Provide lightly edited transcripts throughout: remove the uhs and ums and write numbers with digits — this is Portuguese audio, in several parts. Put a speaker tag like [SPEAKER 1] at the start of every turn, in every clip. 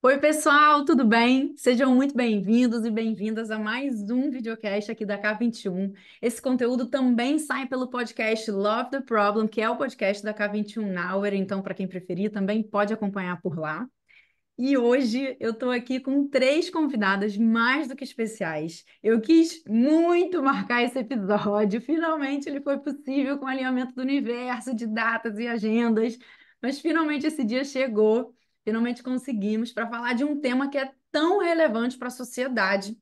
[SPEAKER 1] Oi, pessoal, tudo bem? Sejam muito bem-vindos e bem-vindas a mais um videocast aqui da K21. Esse conteúdo também sai pelo podcast Love the Problem, que é o podcast da K21 Hour, então, para quem preferir, também pode acompanhar por lá. E hoje eu estou aqui com três convidadas mais do que especiais. Eu quis muito marcar esse episódio, finalmente ele foi possível com o alinhamento do universo, de datas e agendas, mas finalmente esse dia chegou, finalmente conseguimos para falar de um tema que é tão relevante para a sociedade,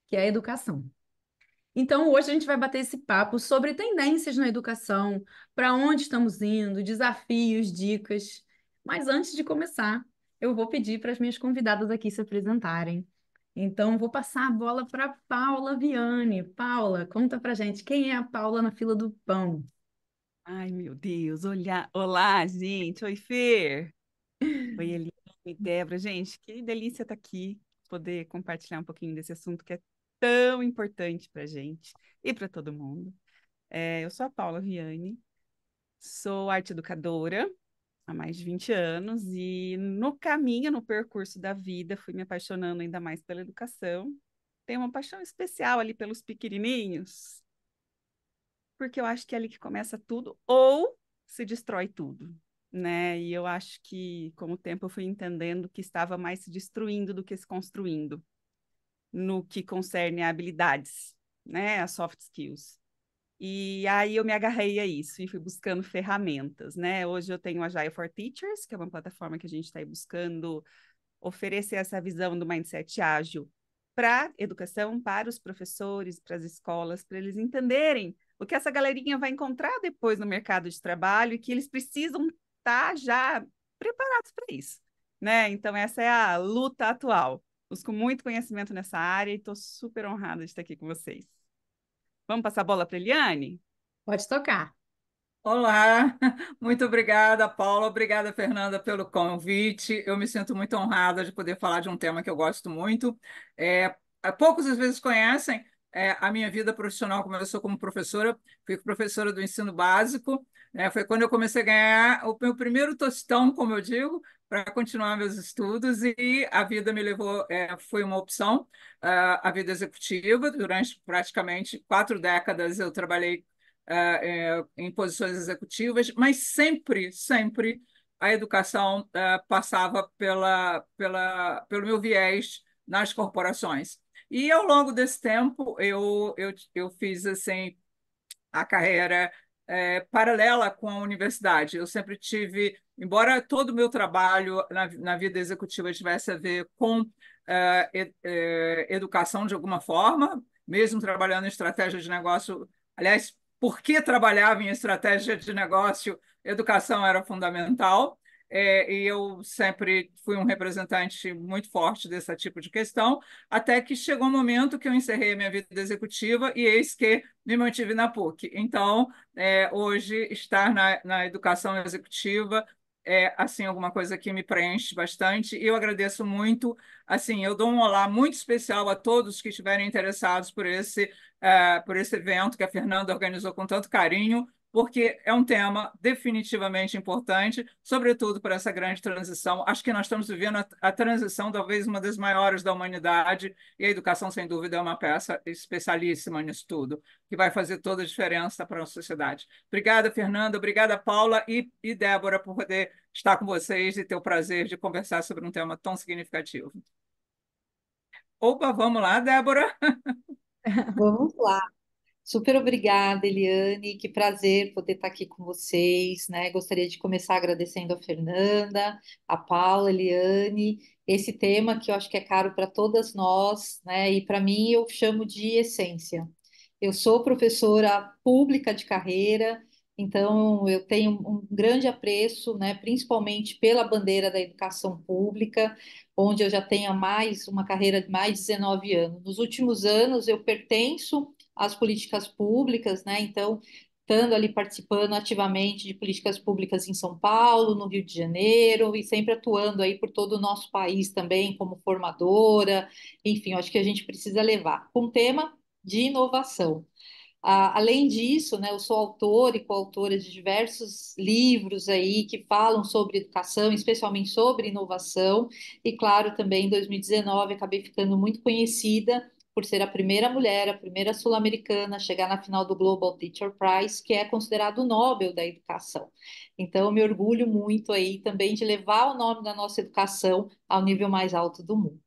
[SPEAKER 1] que é a educação. Então, hoje a gente vai bater esse papo sobre tendências na educação, para onde estamos indo, desafios, dicas. Mas antes de começar, eu vou pedir para as minhas convidadas aqui se apresentarem. Então, vou passar a bola para Paula Viane. Paula, conta para gente quem é a Paula na fila do pão.
[SPEAKER 2] Ai, meu Deus, olá, gente. Oi, Fer. Oi, Eliane, oi, Débora. Gente, que delícia estar aqui, poder compartilhar um pouquinho desse assunto que é tão importante para a gente e para todo mundo. Eu sou a Paula Viane, sou arte educadora há mais de 20 anos e no caminho, no percurso da vida, fui me apaixonando ainda mais pela educação. Tenho uma paixão especial ali pelos pequenininhos, porque eu acho que é ali que começa tudo, ou se destrói tudo, né? E eu acho que, com o tempo, eu fui entendendo que estava mais se destruindo do que se construindo, no que concerne a habilidades, né? As soft skills. E aí eu me agarrei a isso e fui buscando ferramentas, né? Hoje eu tenho a Agile for Teachers, que é uma plataforma que a gente está aí buscando oferecer essa visão do mindset ágil para a educação, para os professores, para as escolas, para eles entenderem o que essa galerinha vai encontrar depois no mercado de trabalho e que eles precisam estar já preparados para isso, né? Então essa é a luta atual. Busco muito conhecimento nessa área e estou super honrada de estar aqui com vocês. Vamos passar a bola para a Eliane?
[SPEAKER 1] Pode tocar.
[SPEAKER 3] Olá, muito obrigada, Paula. Obrigada, Fernanda, pelo convite. Eu me sinto muito honrada de poder falar de um tema que eu gosto muito. Poucos às vezes conhecem a minha vida profissional. Começou como professora, fui professora do ensino básico, né? Foi quando eu comecei a ganhar o meu primeiro tostão, como eu digo, para continuar meus estudos, e a vida me levou, foi uma opção, a vida executiva. Durante praticamente 4 décadas eu trabalhei em posições executivas, mas sempre a educação passava pelo meu viés nas corporações. E ao longo desse tempo eu fiz assim a carreira paralela com a universidade. Eu sempre tive, embora todo o meu trabalho na vida executiva tivesse a ver com educação de alguma forma, mesmo trabalhando em estratégia de negócio. Aliás, porque trabalhava em estratégia de negócio, educação era fundamental. E eu sempre fui um representante muito forte desse tipo de questão, até que chegou um momento que eu encerrei a minha vida executiva e eis que me mantive na PUC. Então, hoje, estar na educação executiva é assim alguma coisa que me preenche bastante, e eu agradeço muito. Assim, eu dou um olá muito especial a todos que estiverem interessados por esse evento que a Fernanda organizou com tanto carinho, porque é um tema definitivamente importante, sobretudo para essa grande transição. Acho que nós estamos vivendo a transição, talvez uma das maiores da humanidade, e a educação, sem dúvida, é uma peça especialíssima nisso tudo, que vai fazer toda a diferença para a sociedade. Obrigada, Fernanda, obrigada, Paula e Débora, por poder estar com vocês e ter o prazer de conversar sobre um tema tão significativo. Opa, vamos lá, Débora.
[SPEAKER 4] Vamos lá. Super obrigada, Eliane. Que prazer poder estar aqui com vocês, né? Gostaria de começar agradecendo a Fernanda, a Paula, a Eliane. Esse tema que eu acho que é caro para todas nós, né? E para mim eu chamo de essência. Eu sou professora pública de carreira, então eu tenho um grande apreço, né? Principalmente pela bandeira da educação pública, onde eu já tenho uma carreira de mais de 19 anos. Nos últimos anos eu pertenço as políticas públicas, né? Então, estando ali participando ativamente de políticas públicas em São Paulo, no Rio de Janeiro, e sempre atuando aí por todo o nosso país também como formadora. Enfim, eu acho que a gente precisa levar com o tema de inovação. Além disso, né, eu sou autora e coautora de diversos livros aí que falam sobre educação, especialmente sobre inovação, e claro, também em 2019 acabei ficando muito conhecida por ser a primeira mulher, a primeira sul-americana a chegar na final do Global Teacher Prize, que é considerado o Nobel da educação. Então, eu me orgulho muito aí também de levar o nome da nossa educação ao nível mais alto do mundo.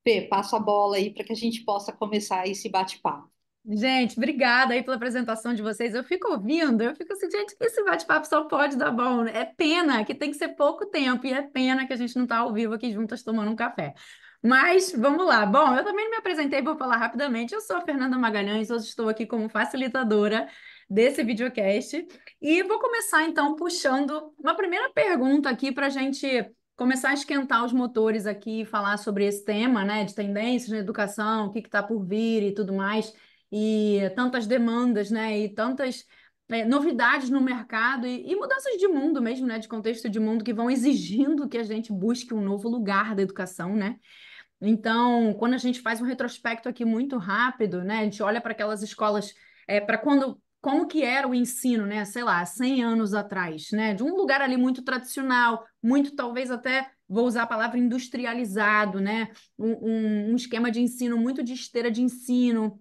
[SPEAKER 4] Fê, passo a bola aí para que a gente possa começar esse bate-papo.
[SPEAKER 1] Gente, obrigada aí pela apresentação de vocês. Eu fico ouvindo, eu fico assim, gente, esse bate-papo só pode dar bom, né? É pena que tem que ser pouco tempo, e é pena que a gente não está ao vivo aqui juntas tomando um café. Mas vamos lá. Bom, eu também me apresentei, vou falar rapidamente. Eu sou a Fernanda Magalhães, hoje estou aqui como facilitadora desse videocast. E vou começar então puxando uma primeira pergunta aqui para a gente começar a esquentar os motores aqui e falar sobre esse tema, né, de tendências na educação, o que está por vir e tudo mais e tantas demandas, né, e tantas novidades no mercado e mudanças de mundo mesmo, né, de contexto de mundo que vão exigindo que a gente busque um novo lugar da educação, né? Então, quando a gente faz um retrospecto aqui muito rápido, né, a gente olha para aquelas escolas, para quando, como que era o ensino, né, sei lá, 100 anos atrás, né, de um lugar ali muito tradicional, muito talvez até, vou usar a palavra industrializado, né, um esquema de ensino muito de esteira de ensino,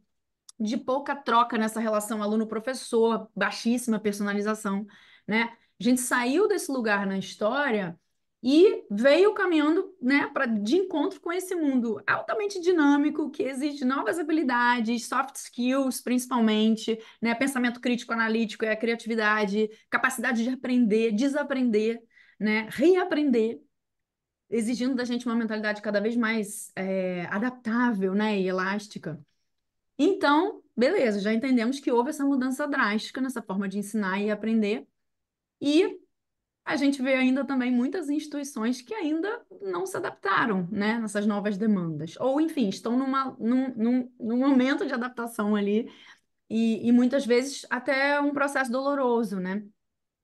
[SPEAKER 1] de pouca troca nessa relação aluno-professor, baixíssima personalização, né? A gente saiu desse lugar na história e veio caminhando, né, de encontro com esse mundo altamente dinâmico, que exige novas habilidades, soft skills, principalmente, né, pensamento crítico analítico e a criatividade, capacidade de aprender, desaprender, né, reaprender, exigindo da gente uma mentalidade cada vez mais adaptável, né, e elástica. Então, beleza, já entendemos que houve essa mudança drástica nessa forma de ensinar e aprender, e a gente vê ainda também muitas instituições que ainda não se adaptaram, né, nessas novas demandas, ou enfim, estão num momento de adaptação ali, e muitas vezes até um processo doloroso, né,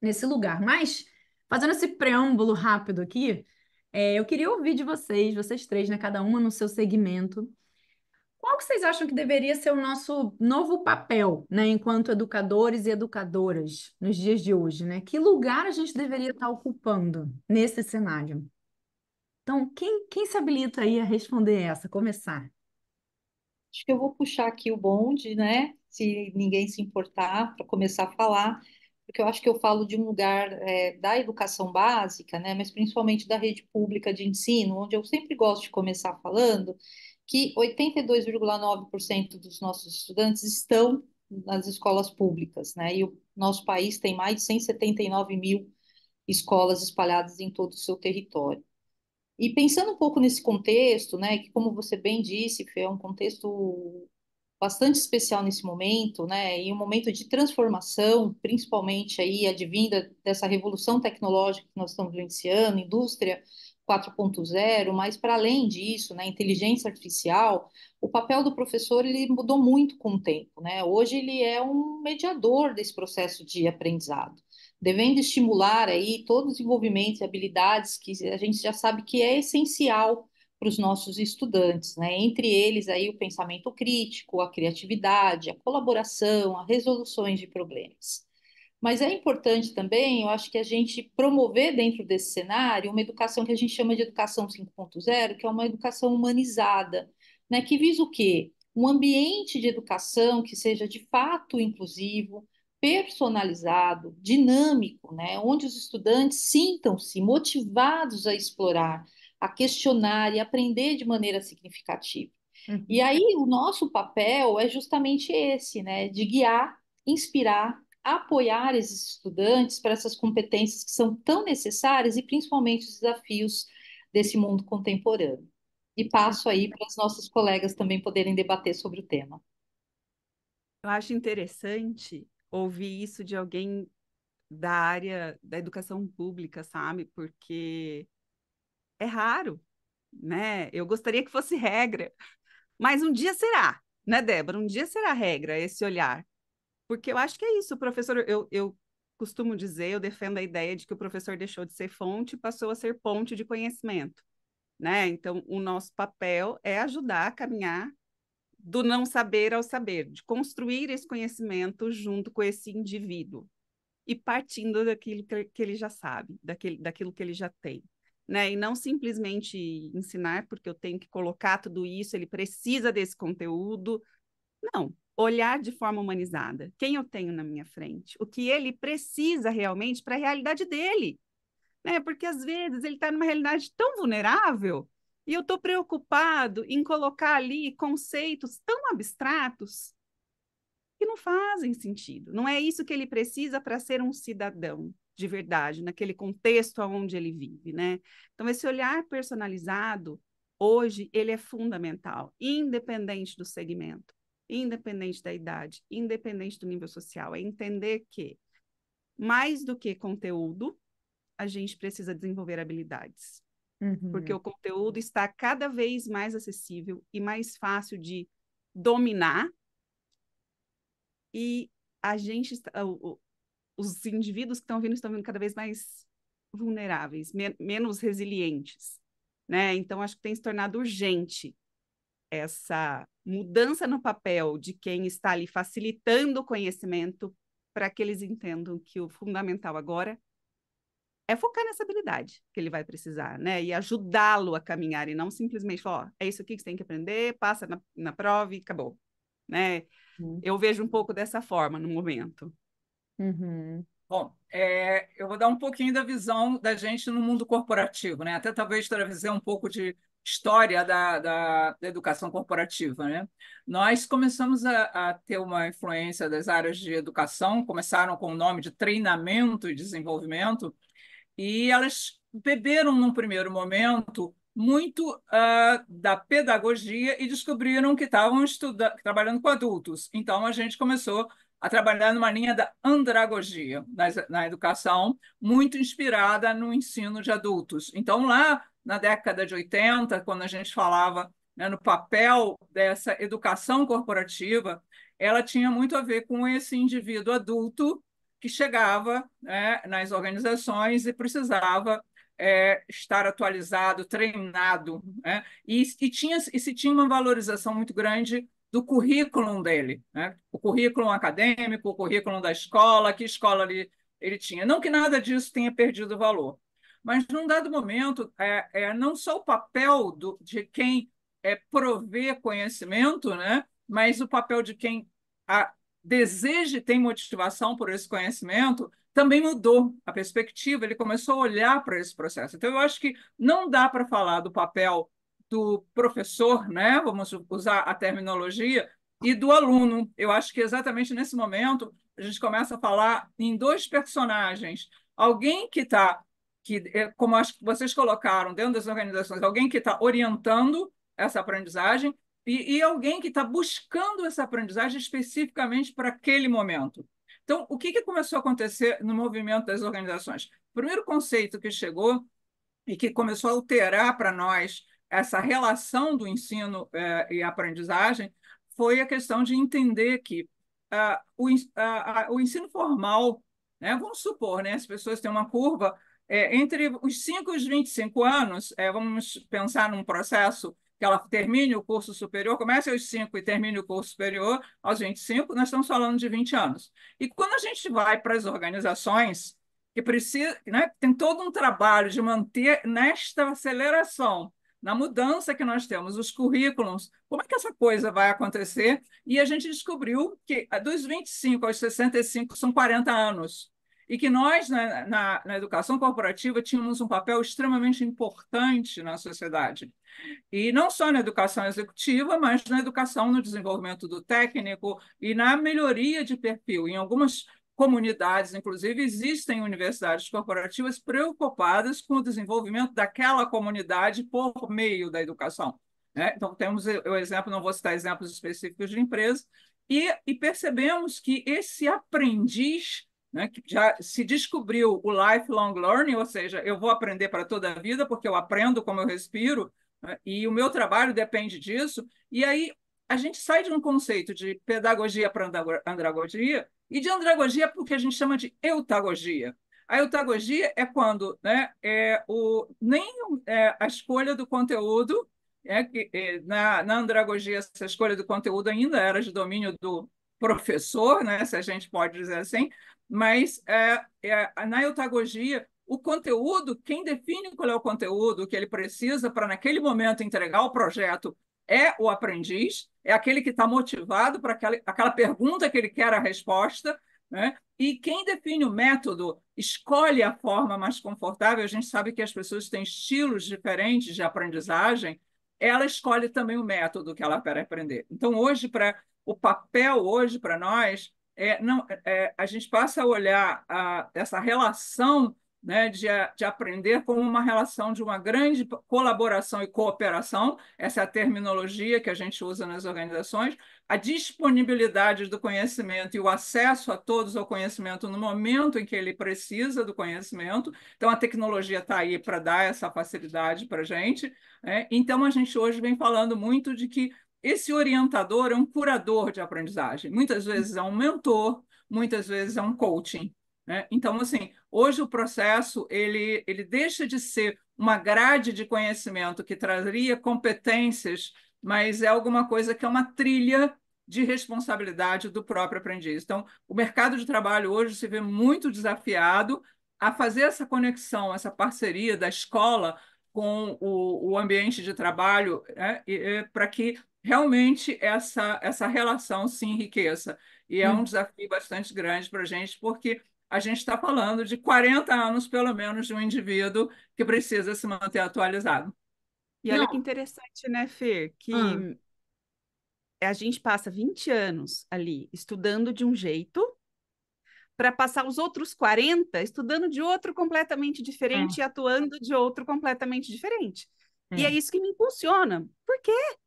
[SPEAKER 1] nesse lugar. Mas, fazendo esse preâmbulo rápido aqui, eu queria ouvir de vocês três, né, cada uma no seu segmento. Qual que vocês acham que deveria ser o nosso novo papel, né, enquanto educadores e educadoras nos dias de hoje, né? Que lugar a gente deveria estar ocupando nesse cenário? Então, quem se habilita aí a responder essa, começar?
[SPEAKER 4] Acho que eu vou puxar aqui o bonde, né? Se ninguém se importar, para começar a falar, porque eu acho que eu falo de um lugar da educação básica, né? Mas principalmente da rede pública de ensino, onde eu sempre gosto de começar falando que 82,9% dos nossos estudantes estão nas escolas públicas, né? E o nosso país tem mais de 179 mil escolas espalhadas em todo o seu território. E pensando um pouco nesse contexto, né, que como você bem disse, Fê, é um contexto bastante especial nesse momento, né, e um momento de transformação, principalmente aí advinda dessa revolução tecnológica que nós estamos vivenciando, indústria 4.0, mas para além disso, né, inteligência artificial, o papel do professor ele mudou muito com o tempo, né? Hoje ele é um mediador desse processo de aprendizado, devendo estimular aí todo o desenvolvimento e habilidades que a gente já sabe que é essencial para os nossos estudantes, né? Entre eles aí o pensamento crítico, a criatividade, a colaboração, a resoluções de problemas. Mas é importante também, eu acho que a gente promover dentro desse cenário uma educação que a gente chama de educação 5.0, que é uma educação humanizada, né? Que visa o quê? Um ambiente de educação que seja de fato inclusivo, personalizado, dinâmico, né? Onde os estudantes sintam-se motivados a explorar, a questionar e aprender de maneira significativa. E
[SPEAKER 1] Uhum.
[SPEAKER 4] aí o nosso papel é justamente esse, né? De guiar, inspirar, apoiar esses estudantes para essas competências que são tão necessárias e principalmente os desafios desse mundo contemporâneo. E passo aí para os nossos colegas também poderem debater sobre o tema.
[SPEAKER 2] Eu acho interessante ouvir isso de alguém da área da educação pública, sabe? Porque é raro, né? Eu gostaria que fosse regra, mas um dia será, né, Débora? Um dia será regra esse olhar. Porque eu acho que é isso, o professor, eu costumo dizer, eu defendo a ideia de que o professor deixou de ser fonte e passou a ser ponte de conhecimento, né? Então, o nosso papel é ajudar a caminhar do não saber ao saber, de construir esse conhecimento junto com esse indivíduo e partindo daquilo que ele já sabe, daquilo que ele já tem, né? E não simplesmente ensinar porque eu tenho que colocar tudo isso, ele precisa desse conteúdo. Não, olhar de forma humanizada. Quem eu tenho na minha frente? O que ele precisa realmente para a realidade dele, né? Porque às vezes ele está numa realidade tão vulnerável e eu estou preocupado em colocar ali conceitos tão abstratos que não fazem sentido. Não é isso que ele precisa para ser um cidadão de verdade, naquele contexto onde ele vive, né? Então, esse olhar personalizado, hoje, ele é fundamental, independente do segmento, independente da idade, independente do nível social. É entender que, mais do que conteúdo, a gente precisa desenvolver habilidades. Porque o conteúdo está cada vez mais acessível e mais fácil de dominar, e a gente, os indivíduos que estão vindo cada vez mais vulneráveis, menos resilientes, né? Então, acho que tem se tornado urgente essa mudança no papel de quem está ali facilitando o conhecimento para que eles entendam que o fundamental agora é focar nessa habilidade que ele vai precisar, né? E ajudá-lo a caminhar e não simplesmente falar, ó, é isso aqui que você tem que aprender, passa na prova e acabou, né? Eu vejo um pouco dessa forma no momento.
[SPEAKER 3] Bom, eu vou dar um pouquinho da visão da gente no mundo corporativo, né? Até talvez trazer um pouco de história da educação corporativa, né? Nós começamos a ter uma influência das áreas de educação, começaram com o nome de treinamento e desenvolvimento, e elas beberam, num primeiro momento, muito da pedagogia e descobriram que estavam trabalhando com adultos. Então, a gente começou a trabalhar numa linha da andragogia na educação, muito inspirada no ensino de adultos. Então, lá na década de 80, quando a gente falava, né, no papel dessa educação corporativa, ela tinha muito a ver com esse indivíduo adulto que chegava, né, nas organizações e precisava estar atualizado, treinado, né? E se tinha uma valorização muito grande do currículo dele, né? O currículo acadêmico, o currículo da escola, que escola ele tinha. Não que nada disso tenha perdido valor, mas num dado momento, não só o papel de quem provê conhecimento, né? Mas o papel de quem deseja e tem motivação por esse conhecimento, também mudou a perspectiva, ele começou a olhar para esse processo. Então, eu acho que não dá para falar do papel do professor, né? Vamos usar a terminologia, e do aluno. Eu acho que exatamente nesse momento a gente começa a falar em dois personagens. Alguém como acho que vocês colocaram dentro das organizações, alguém que está orientando essa aprendizagem, e alguém que está buscando essa aprendizagem especificamente para aquele momento. Então, o que começou a acontecer no movimento das organizações? O primeiro conceito que chegou e que começou a alterar para nós essa relação do ensino e aprendizagem foi a questão de entender que o ensino formal, né, vamos supor, né, as pessoas têm uma curva entre os 5 e os 25 anos, vamos pensar num processo que ela termine o curso superior, comece aos 5 e termine o curso superior aos 25, nós estamos falando de 20 anos. E quando a gente vai para as organizações, que precisa, né, tem todo um trabalho de manter nesta aceleração, na mudança que nós temos, os currículos, como é que essa coisa vai acontecer? E a gente descobriu que dos 25 aos 65 são 40 anos. E que nós, na educação corporativa, tínhamos um papel extremamente importante na sociedade. E não só na educação executiva, mas na educação, no desenvolvimento do técnico e na melhoria de perfil. Em algumas comunidades, inclusive, existem universidades corporativas preocupadas com o desenvolvimento daquela comunidade por meio da educação, né? Então, temos o exemplo, não vou citar exemplos específicos de empresas, e percebemos que esse aprendiz, né, que já se descobriu o lifelong learning, ou seja, eu vou aprender para toda a vida, porque eu aprendo como eu respiro, né, e o meu trabalho depende disso, e aí a gente sai de um conceito de pedagogia para andragogia e de andragogia para o que a gente chama de eutagogia. A eutagogia é quando, né, nem a escolha do conteúdo Na andragogia, essa escolha do conteúdo ainda era de domínio do professor, né, se a gente pode dizer assim, mas na eutagogia, o conteúdo, quem define qual é o conteúdo que ele precisa para, naquele momento, entregar o projeto é o aprendiz, é aquele que está motivado para aquela pergunta que ele quer a resposta, né? E quem define o método escolhe a forma mais confortável. A gente sabe que as pessoas têm estilos diferentes de aprendizagem, ela escolhe também o método que ela quer aprender. Então, hoje, o papel hoje para nós não, a gente passa a olhar essa relação, né, de aprender como uma relação de uma grande colaboração e cooperação, essa é a terminologia que a gente usa nas organizações, a disponibilidade do conhecimento e o acesso a todos ao conhecimento no momento em que ele precisa do conhecimento. Então, a tecnologia está aí para dar essa facilidade para a gente, né? Então, a gente hoje vem falando muito de que esse orientador é um curador de aprendizagem. Muitas vezes é um mentor, muitas vezes é um coaching, né? Então, assim, hoje o processo ele deixa de ser uma grade de conhecimento que traria competências, mas é alguma coisa que é uma trilha de responsabilidade do próprio aprendiz. Então, o mercado de trabalho hoje se vê muito desafiado a fazer essa conexão, essa parceria da escola com o ambiente de trabalho, né, para que realmente essa relação se enriqueça. E é um desafio bastante grande para a gente, porque a gente está falando de 40 anos, pelo menos, de um indivíduo que precisa se manter atualizado.
[SPEAKER 2] E olha que
[SPEAKER 1] Não.
[SPEAKER 2] interessante, né, Fer?
[SPEAKER 1] Ah,
[SPEAKER 2] Que a gente passa 20 anos ali estudando de um jeito para passar os outros 40 estudando de outro completamente diferente e
[SPEAKER 1] é,
[SPEAKER 2] atuando de outro completamente diferente. E é
[SPEAKER 1] é.
[SPEAKER 2] isso que me impulsiona. Por quê?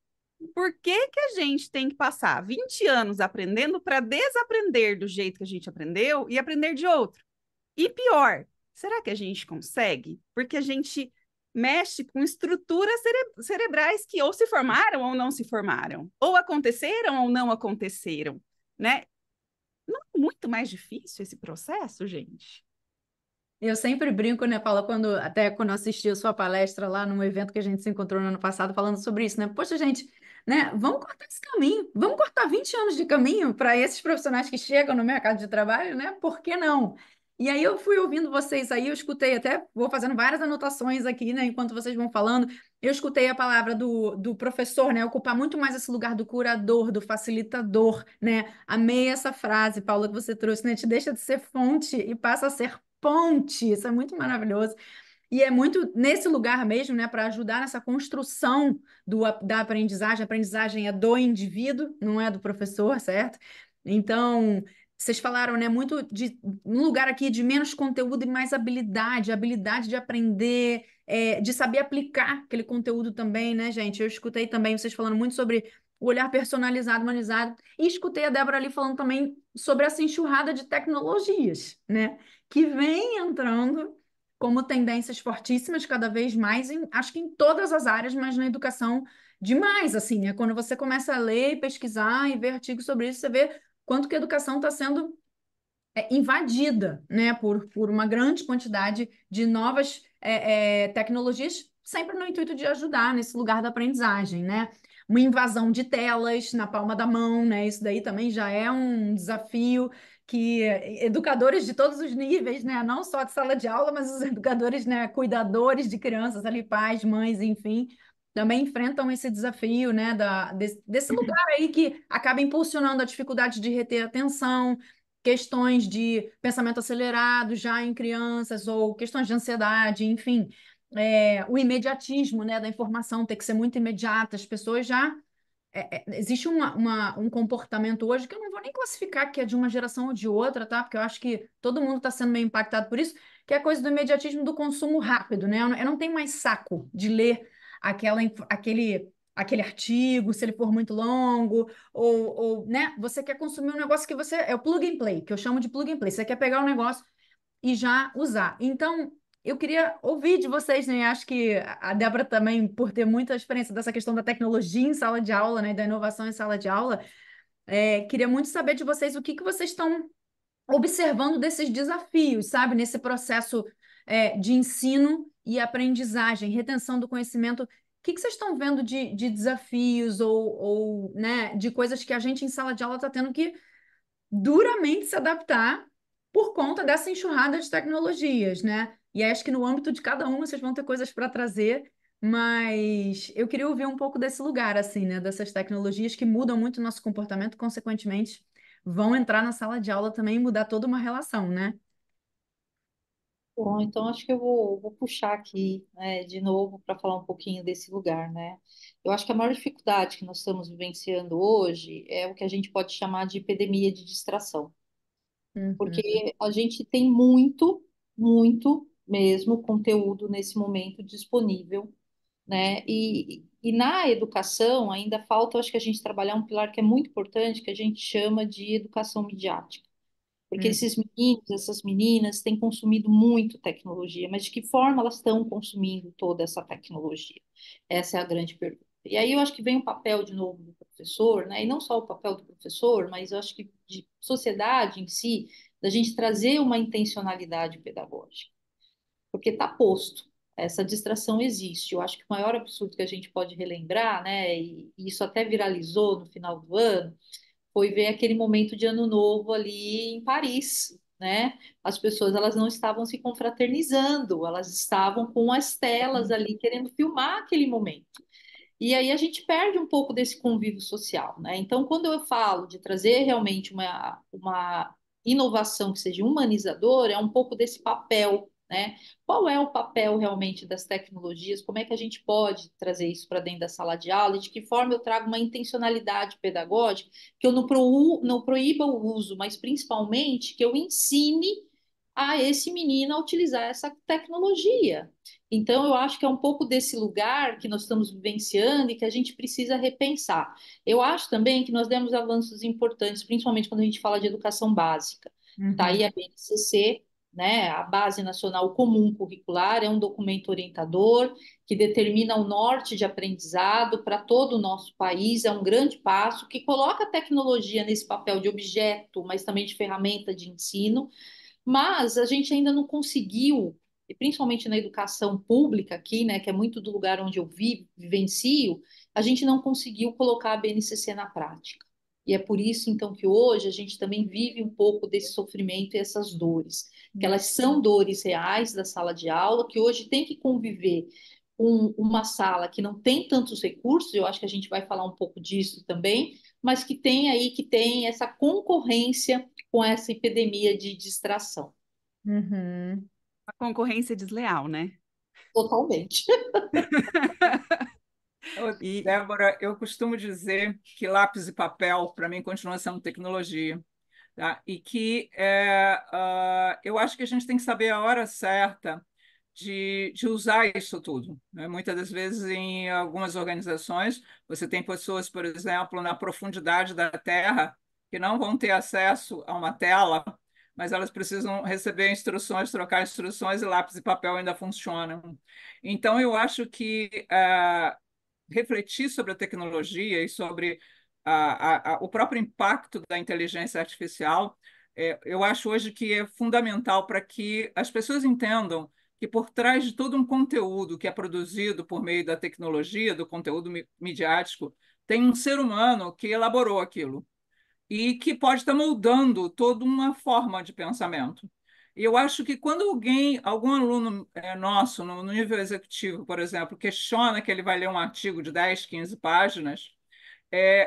[SPEAKER 2] Por que que a gente tem que passar 20 anos aprendendo para desaprender do jeito que a gente aprendeu e aprender de outro? E pior, será que a gente consegue? Porque a gente mexe com estruturas cerebrais que ou se formaram ou não se formaram, ou aconteceram ou não aconteceram, né? Não é muito mais difícil esse processo, gente?
[SPEAKER 1] Eu sempre brinco, né, Paula, até quando eu assisti a sua palestra lá num evento que a gente se encontrou no ano passado, falando sobre isso, né? Poxa, gente, né, vamos cortar esse caminho, vamos cortar 20 anos de caminho para esses profissionais que chegam no mercado de trabalho, né? Por que não? E aí eu fui ouvindo vocês aí, eu escutei até, vou fazendo várias anotações aqui, né, enquanto vocês vão falando, eu escutei a palavra do professor, né, ocupar muito mais esse lugar do curador, do facilitador, né? Amei essa frase, Paula, que você trouxe, né? Te deixa de ser fonte e passa a ser ponte, isso é muito maravilhoso. E é muito nesse lugar mesmo, né, para ajudar nessa construção da aprendizagem. A aprendizagem é do indivíduo, não é do professor, certo? Então, vocês falaram, né, muito de um lugar aqui de menos conteúdo e mais habilidade, habilidade de aprender, de saber aplicar aquele conteúdo também, né, gente? Eu escutei também vocês falando muito sobre o olhar personalizado, humanizado, e escutei a Débora ali falando também sobre essa enxurrada de tecnologias, né? Que vem entrando como tendências fortíssimas cada vez mais, acho que em todas as áreas, mas na educação demais, assim, né? Quando você começa a ler e pesquisar e ver artigos sobre isso, você vê quanto que a educação está sendo invadida, né, por uma grande quantidade de novas tecnologias, sempre no intuito de ajudar nesse lugar da aprendizagem, né? Uma invasão de telas na palma da mão, né? Isso daí também já é um desafio que educadores de todos os níveis, né, não só de sala de aula, mas os educadores, né, cuidadores de crianças ali, pais, mães, enfim, também enfrentam esse desafio, né, desse lugar aí que acaba impulsionando a dificuldade de reter atenção, questões de pensamento acelerado já em crianças, ou questões de ansiedade, enfim, o imediatismo, né, da informação ter que ser muito imediata, as pessoas já. Existe um comportamento hoje que eu não vou nem classificar que é de uma geração ou de outra, tá? Porque eu acho que todo mundo está sendo meio impactado por isso, que é a coisa do imediatismo do consumo rápido, né? Eu não tenho mais saco de ler aquele artigo, se ele for muito longo, né? Você quer consumir um negócio que você. É o plug and play, que eu chamo de plug and play. Você quer pegar o negócio e já usar. Então, eu queria ouvir de vocês, né? Acho que a Débora também, por ter muita experiência dessa questão da tecnologia em sala de aula, né? Da inovação em sala de aula, queria muito saber de vocês o que vocês estão observando desses desafios, sabe? Nesse processo de ensino e aprendizagem, retenção do conhecimento que vocês estão vendo de desafios ou, né, de coisas que a gente em sala de aula está tendo que duramente se adaptar por conta dessa enxurrada de tecnologias, né? E aí acho que no âmbito de cada uma vocês vão ter coisas para trazer, mas eu queria ouvir um pouco desse lugar, assim, né? Dessas tecnologias que mudam muito o nosso comportamento, consequentemente, vão entrar na sala de aula também e mudar toda uma relação, né?
[SPEAKER 4] Bom, então acho que eu vou puxar aqui, né, de novo para falar um pouquinho desse lugar, né? Eu acho que a maior dificuldade que nós estamos vivenciando hoje é o que a gente pode chamar de epidemia de distração,
[SPEAKER 1] Uhum,
[SPEAKER 4] porque a gente tem muito, muito mesmo conteúdo nesse momento disponível, né? E na educação ainda falta, acho que a gente trabalhar um pilar que é muito importante, que a gente chama de educação midiática. Porque
[SPEAKER 1] uhum,
[SPEAKER 4] esses meninos, essas meninas têm consumido muito tecnologia, mas de que forma elas estão consumindo toda essa tecnologia? Essa é a grande pergunta. E aí eu acho que vem o papel de novo do professor, né? E não só o papel do professor, mas eu acho que de sociedade em si, da gente trazer uma intencionalidade pedagógica, porque está posto. Essa distração existe. Eu acho que o maior absurdo que a gente pode relembrar, né? E isso até viralizou no final do ano, foi ver aquele momento de ano novo ali em Paris, né? As pessoas elas não estavam se confraternizando, elas estavam com as telas ali querendo filmar aquele momento. E aí a gente perde um pouco desse convívio social, né? Então, quando eu falo de trazer realmente uma inovação que seja humanizadora, é um pouco desse papel, né? Qual é o papel realmente das tecnologias? Como é que a gente pode trazer isso para dentro da sala de aula? E de que forma eu trago uma intencionalidade pedagógica que eu não proíba o uso, mas principalmente que eu ensine a esse menino a utilizar essa tecnologia. Então, eu acho que é um pouco desse lugar que nós estamos vivenciando e que a gente precisa repensar. Eu acho também que nós demos avanços importantes, principalmente quando a gente fala de educação básica. Está aí
[SPEAKER 1] uhum,
[SPEAKER 4] a BNCC, né, a Base Nacional Comum Curricular, é um documento orientador que determina o norte de aprendizado para todo o nosso país, é um grande passo que coloca a tecnologia nesse papel de objeto, mas também de ferramenta de ensino, mas a gente ainda não conseguiu, e principalmente na educação pública aqui, né, que é muito do lugar onde eu vivo, vivencio, a gente não conseguiu colocar a BNCC na prática. E é por isso, então, que hoje a gente também vive um pouco desse sofrimento e essas dores, que elas são dores reais da sala de aula, que hoje tem que conviver com uma sala que não tem tantos recursos, eu acho que a gente vai falar um pouco disso também, mas que tem essa concorrência com essa epidemia de distração.
[SPEAKER 1] uhum.
[SPEAKER 2] A concorrência desleal, né?
[SPEAKER 4] Totalmente.
[SPEAKER 2] E
[SPEAKER 3] Débora, eu costumo dizer que lápis e papel, para mim, continua sendo tecnologia. Tá? E que eu acho que a gente tem que saber a hora certa de usar isso tudo, né? Muitas das vezes, em algumas organizações, você tem pessoas, por exemplo, na profundidade da Terra, que não vão ter acesso a uma tela, mas elas precisam receber instruções, trocar instruções, e lápis e papel ainda funcionam. Então, eu acho que refletir sobre a tecnologia e sobre o próprio impacto da inteligência artificial, eu acho hoje que é fundamental para que as pessoas entendam que por trás de todo um conteúdo que é produzido por meio da tecnologia, do conteúdo midiático, tem um ser humano que elaborou aquilo e que pode estar moldando toda uma forma de pensamento. E eu acho que quando algum aluno nosso, no nível executivo, por exemplo, questiona que ele vai ler um artigo de 10, 15 páginas,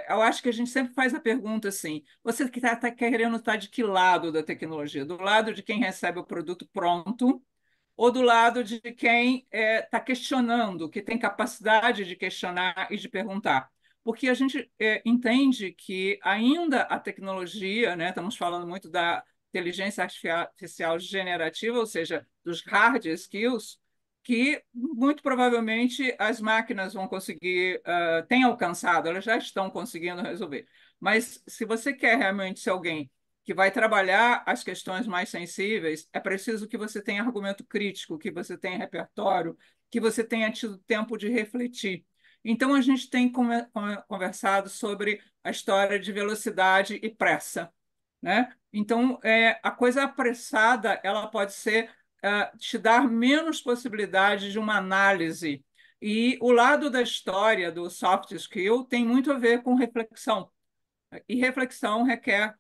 [SPEAKER 3] eu acho que a gente sempre faz a pergunta assim: você que está querendo estar de que lado da tecnologia? Do lado de quem recebe o produto pronto ou do lado de quem está questionando, que tem capacidade de questionar e de perguntar? Porque a gente entende que ainda a tecnologia, né, estamos falando muito da inteligência artificial generativa, ou seja, dos hard skills, que muito provavelmente as máquinas vão conseguir, têm alcançado, elas já estão conseguindo resolver. Mas se você quer realmente ser alguém que vai trabalhar as questões mais sensíveis, é preciso que você tenha argumento crítico, que você tenha repertório, que você tenha tido tempo de refletir. Então, a gente tem conversado sobre a história de velocidade e pressa, né? Então, a coisa apressada ela pode ser te dar menos possibilidade de uma análise E o lado da história do soft skill tem muito a ver com reflexão. E reflexão requer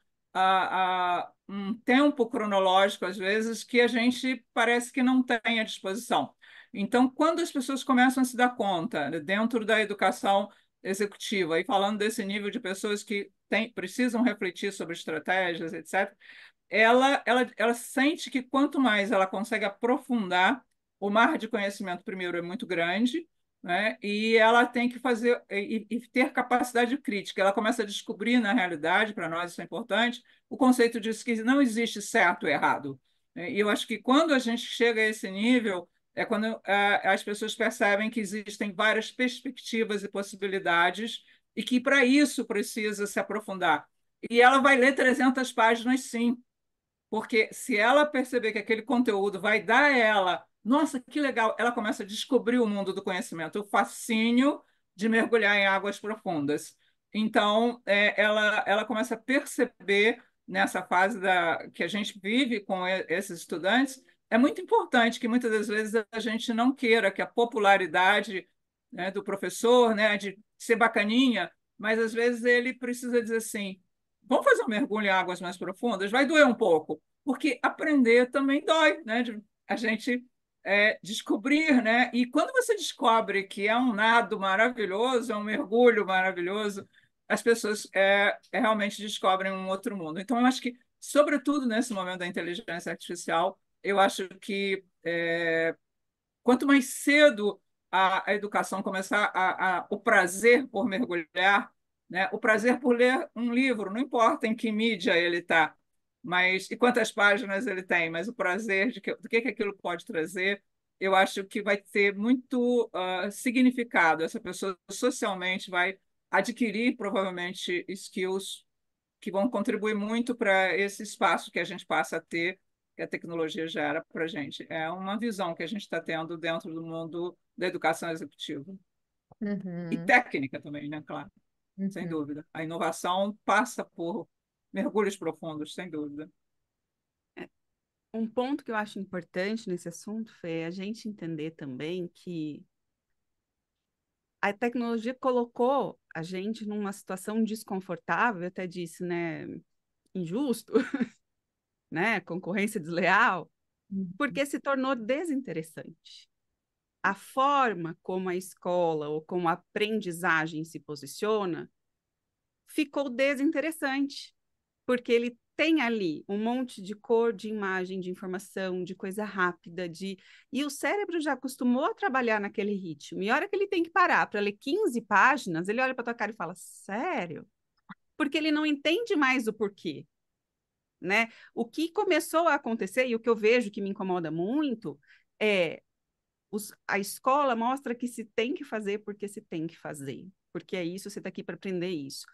[SPEAKER 3] um tempo cronológico, às vezes, que a gente parece que não tem à disposição. Então, quando as pessoas começam a se dar conta, né, dentro da educação executiva, e falando desse nível de pessoas que precisam refletir sobre estratégias, etc., ela sente que quanto mais ela consegue aprofundar, o mar de conhecimento, primeiro, é muito grande, né? E ela tem que fazer e ter capacidade crítica. Ela começa a descobrir, na realidade, para nós isso é importante, o conceito de que não existe certo ou errado, né? E eu acho que quando a gente chega a esse nível, é quando as pessoas percebem que existem várias perspectivas e possibilidades e que, para isso, precisa se aprofundar. E ela vai ler 300 páginas, sim, porque se ela perceber que aquele conteúdo vai dar a ela, nossa, que legal, ela começa a descobrir o mundo do conhecimento, o fascínio de mergulhar em águas profundas. Então, ela começa a perceber nessa fase que a gente vive com esses estudantes, é muito importante que muitas das vezes a gente não queira que a popularidade, né, do professor, né, de ser bacaninha, mas às vezes ele precisa dizer assim, vamos fazer um mergulho em águas mais profundas? Vai doer um pouco, porque aprender também dói, né? A gente descobrir, né? E quando você descobre que é um nado maravilhoso, é um mergulho maravilhoso, as pessoas realmente descobrem um outro mundo. Então, eu acho que, sobretudo nesse momento da inteligência artificial, eu acho que quanto mais cedo a educação começar o prazer por mergulhar, né? O prazer por ler um livro, não importa em que mídia ele está, mas e quantas páginas ele tem, mas o prazer do que aquilo pode trazer, eu acho que vai ter muito significado. Essa pessoa socialmente vai adquirir provavelmente skills que vão contribuir muito para esse espaço que a gente passa a ter, que a tecnologia gera para a gente. É uma visão que a gente está tendo dentro do mundo da educação executiva. E
[SPEAKER 1] Uhum,
[SPEAKER 3] técnica também, né? Claro, sem
[SPEAKER 1] uhum.
[SPEAKER 3] dúvida. A inovação passa por mergulhos profundos, sem dúvida.
[SPEAKER 2] Um ponto que eu acho importante nesse assunto é a gente entender também que a tecnologia colocou a gente numa situação desconfortável, eu até disse, né, injusto, né, concorrência desleal, porque se tornou desinteressante. A forma como a escola ou como a aprendizagem se posiciona ficou desinteressante, porque ele tem ali um monte de cor, de imagem, de informação, de coisa rápida, e o cérebro já acostumou a trabalhar naquele ritmo. E a hora que ele tem que parar para ler 15 páginas, ele olha para tua cara e fala: "Sério?" Porque ele não entende mais o porquê, né? O que começou a acontecer e o que eu vejo que me incomoda muito é a escola mostra que se tem que fazer porque se tem que fazer, porque é isso, você está aqui para aprender isso,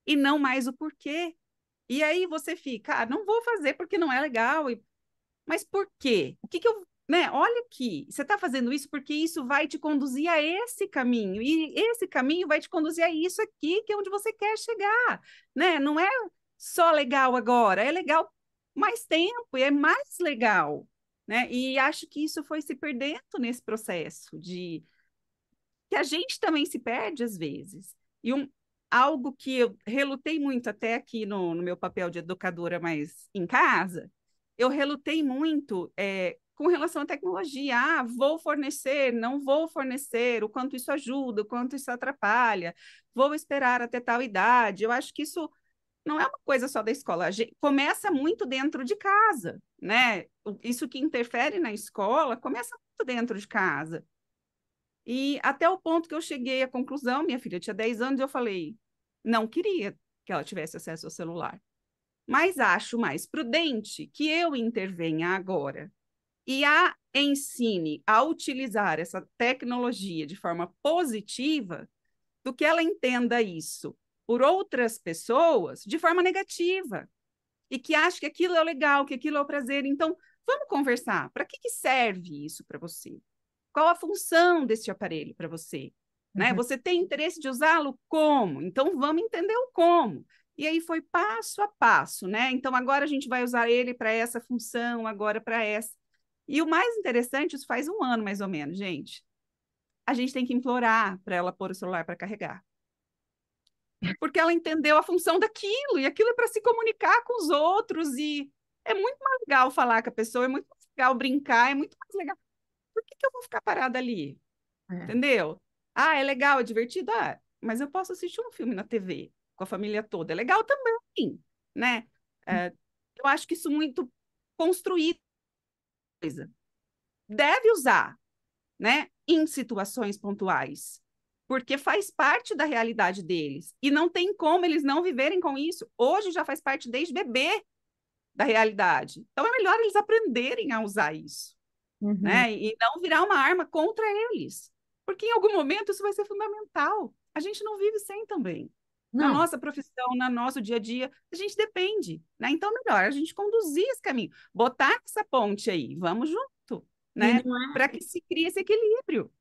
[SPEAKER 2] e não mais o porquê. E aí você fica, não vou fazer porque não é legal. Mas por quê? O que que eu, né? Olha aqui, você está fazendo isso porque isso vai te conduzir a esse caminho, e esse caminho vai te conduzir a isso aqui, que é onde você quer chegar, né? Não é só legal agora, é legal mais tempo e é mais legal, né? E acho que isso foi se perdendo nesse processo de que a gente também se perde às vezes. E algo que eu relutei muito até aqui no meu papel de educadora, mas em casa, eu relutei muito com relação à tecnologia. Vou fornecer, não vou fornecer, o quanto isso ajuda, o quanto isso atrapalha, vou esperar até tal idade. Eu acho que isso não é uma coisa só da escola, começa muito dentro de casa, né? Isso que interfere na escola começa muito dentro de casa. E até o ponto que eu cheguei à conclusão, minha filha tinha 10 anos, e eu falei, não queria que ela tivesse acesso ao celular. Mas acho mais prudente que eu intervenha agora e a ensine a utilizar essa tecnologia de forma positiva do que ela entenda isso por outras pessoas de forma negativa e que ache que aquilo é o legal, que aquilo é o prazer. Então, vamos conversar. Para que serve isso para você? Qual a função desse aparelho para você? Né?
[SPEAKER 1] Uhum.
[SPEAKER 2] Você tem interesse de usá-lo? Como? Então vamos entender o como. E aí foi passo a passo, né? Então agora a gente vai usar ele para essa função, agora para essa. E o mais interessante, isso faz um ano mais ou menos, gente. a gente tem que implorar para ela pôr o celular para carregar. Porque ela entendeu a função daquilo, e aquilo é para se comunicar com os outros, e é muito mais legal falar com a pessoa, é muito mais legal brincar, é muito mais legal. Por que eu vou ficar parada ali?
[SPEAKER 1] É.
[SPEAKER 2] Entendeu? Ah, é legal, é divertido, mas eu posso assistir um filme na TV com a família toda, é legal também, né? Eu acho que isso muito construído, deve usar, né, em situações pontuais, porque faz parte da realidade deles, e não tem como eles não viverem com isso. Hoje já faz parte desde bebê da realidade. Então é melhor eles aprenderem a usar isso,
[SPEAKER 1] Uhum.
[SPEAKER 2] né? E não virar uma arma contra eles. Porque em algum momento isso vai ser fundamental. A gente não vive sem também. Na
[SPEAKER 1] Não,
[SPEAKER 2] nossa profissão, no nosso dia a dia, a gente depende, né? Então, melhor a gente conduzir esse caminho, botar essa ponte aí, vamos junto,
[SPEAKER 1] e
[SPEAKER 2] né?
[SPEAKER 1] não é
[SPEAKER 2] Para que se crie esse equilíbrio.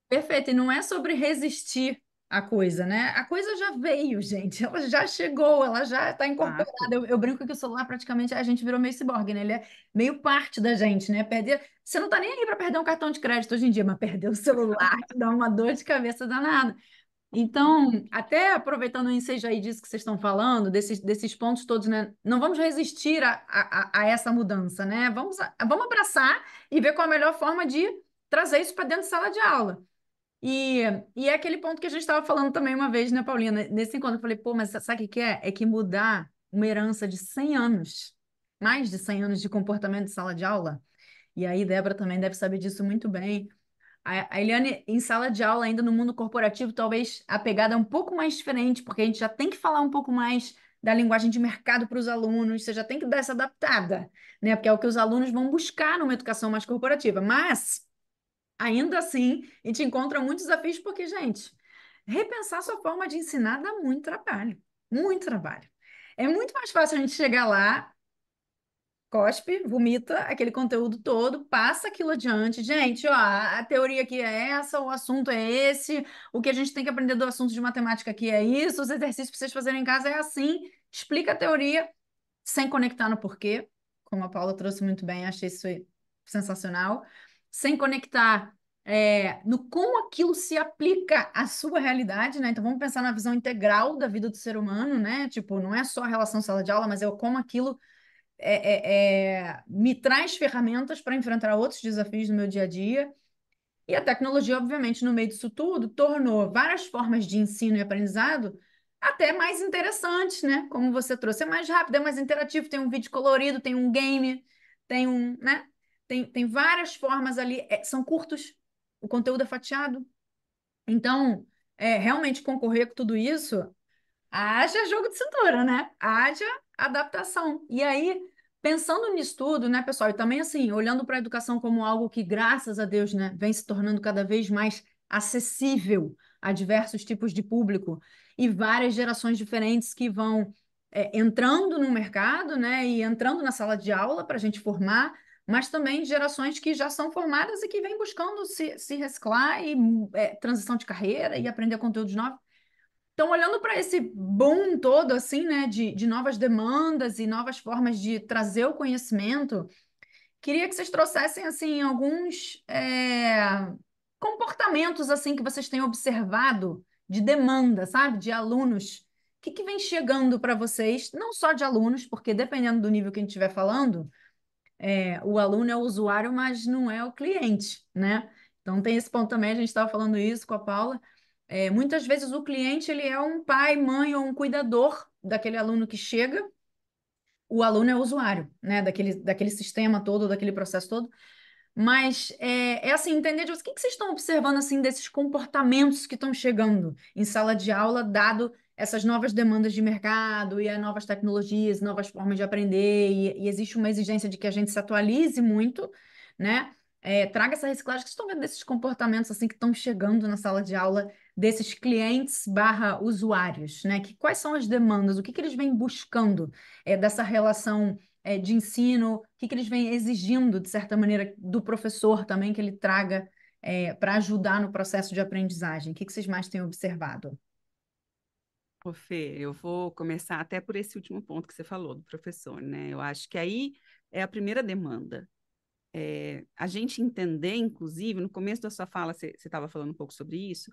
[SPEAKER 1] perfeito, e não é sobre resistir à coisa, né? A coisa já veio, gente, ela já chegou, ela já está
[SPEAKER 2] Exato.
[SPEAKER 1] incorporada. Eu brinco que o celular praticamente a gente virou meio ciborgue, né? Ele é meio parte da gente, né? Perder, você não tá nem aí para perder um cartão de crédito hoje em dia, mas perder o celular te dá uma dor de cabeça danada. Então, até aproveitando o ensejo aí disso que vocês estão falando, desses pontos todos, né? Não vamos resistir a essa mudança, né? Vamos abraçar e ver qual a melhor forma de trazer isso para dentro de sala de aula. E, e é aquele ponto que a gente estava falando também uma vez, né, Paulina? Nesse encontro, eu falei, pô, mas sabe o que é? É que mudar uma herança de 100 anos, mais de 100 anos de comportamento de sala de aula, e aí Débora também deve saber disso muito bem. A Eliane, em sala de aula, ainda no mundo corporativo, talvez a pegada é um pouco mais diferente, porque a gente já tem que falar um pouco mais da linguagem de mercado para os alunos, você já tem que dar essa adaptada, né? Porque é o que os alunos vão buscar numa educação mais corporativa. Mas, ainda assim, a gente encontra muitos desafios, porque, gente, repensar sua forma de ensinar dá muito trabalho, muito trabalho. É muito mais fácil a gente chegar lá, cospe, vomita aquele conteúdo todo, passa aquilo adiante. Gente, ó, a teoria aqui é essa, o assunto é esse, o que a gente tem que aprender do assunto de matemática aqui é isso, os exercícios para vocês fazerem em casa é assim. Explica a teoria sem conectar no porquê, como a Paula trouxe muito bem, achei isso sensacional. Sem conectar no como aquilo se aplica à sua realidade, né? Então vamos pensar na visão integral da vida do ser humano, né? Tipo, não é só a relação sala de aula, mas é o como aquilo me traz ferramentas para enfrentar outros desafios no meu dia a dia. E a tecnologia, obviamente, no meio disso tudo, tornou várias formas de ensino e aprendizado até mais interessantes, né? Como você trouxe, é mais rápido, é mais interativo, tem um vídeo colorido, tem um game, tem um, né? Tem várias formas ali, são curtos, o conteúdo é fatiado. Então, realmente concorrer com tudo isso haja jogo de cintura, né? Haja adaptação. E aí, pensando nisso tudo, né, pessoal, e também assim, olhando para a educação como algo que, graças a Deus, né, vem se tornando cada vez mais acessível a diversos tipos de público e várias gerações diferentes que vão entrando no mercado, né, e entrando na sala de aula para a gente formar, mas também gerações que já são formadas e que vêm buscando se reciclar e transição de carreira e aprender conteúdos novos. Então, olhando para esse boom todo, assim, né, de novas demandas e novas formas de trazer o conhecimento, queria que vocês trouxessem, assim, alguns comportamentos, assim, que vocês têm observado de demanda, sabe, de alunos. O que vem chegando para vocês, não só de alunos, porque dependendo do nível que a gente estiver falando, o aluno é o usuário, mas não é o cliente, né? Então tem esse ponto também, a gente estava falando isso com a Paula. Muitas vezes o cliente ele é um pai, mãe ou um cuidador daquele aluno que chega, o aluno é o usuário, né? Daquele sistema todo, daquele processo todo. Mas assim, entender de o que vocês estão observando assim desses comportamentos que estão chegando em sala de aula, dado essas novas demandas de mercado e as novas tecnologias, novas formas de aprender, e existe uma exigência de que a gente se atualize muito, né? Traga essa reciclagem. O que vocês estão vendo desses comportamentos assim que estão chegando na sala de aula, desses clientes barra usuários, né? Quais são as demandas? O que eles vêm buscando dessa relação de ensino, o que eles vêm exigindo, de certa maneira, do professor também, que ele traga para ajudar no processo de aprendizagem? O que vocês mais têm observado?
[SPEAKER 2] Ô, Fê, eu vou começar até por esse último ponto que você falou do professor, né? Eu acho que aí é a primeira demanda. A gente entender, inclusive, no começo da sua fala, você estava falando um pouco sobre isso,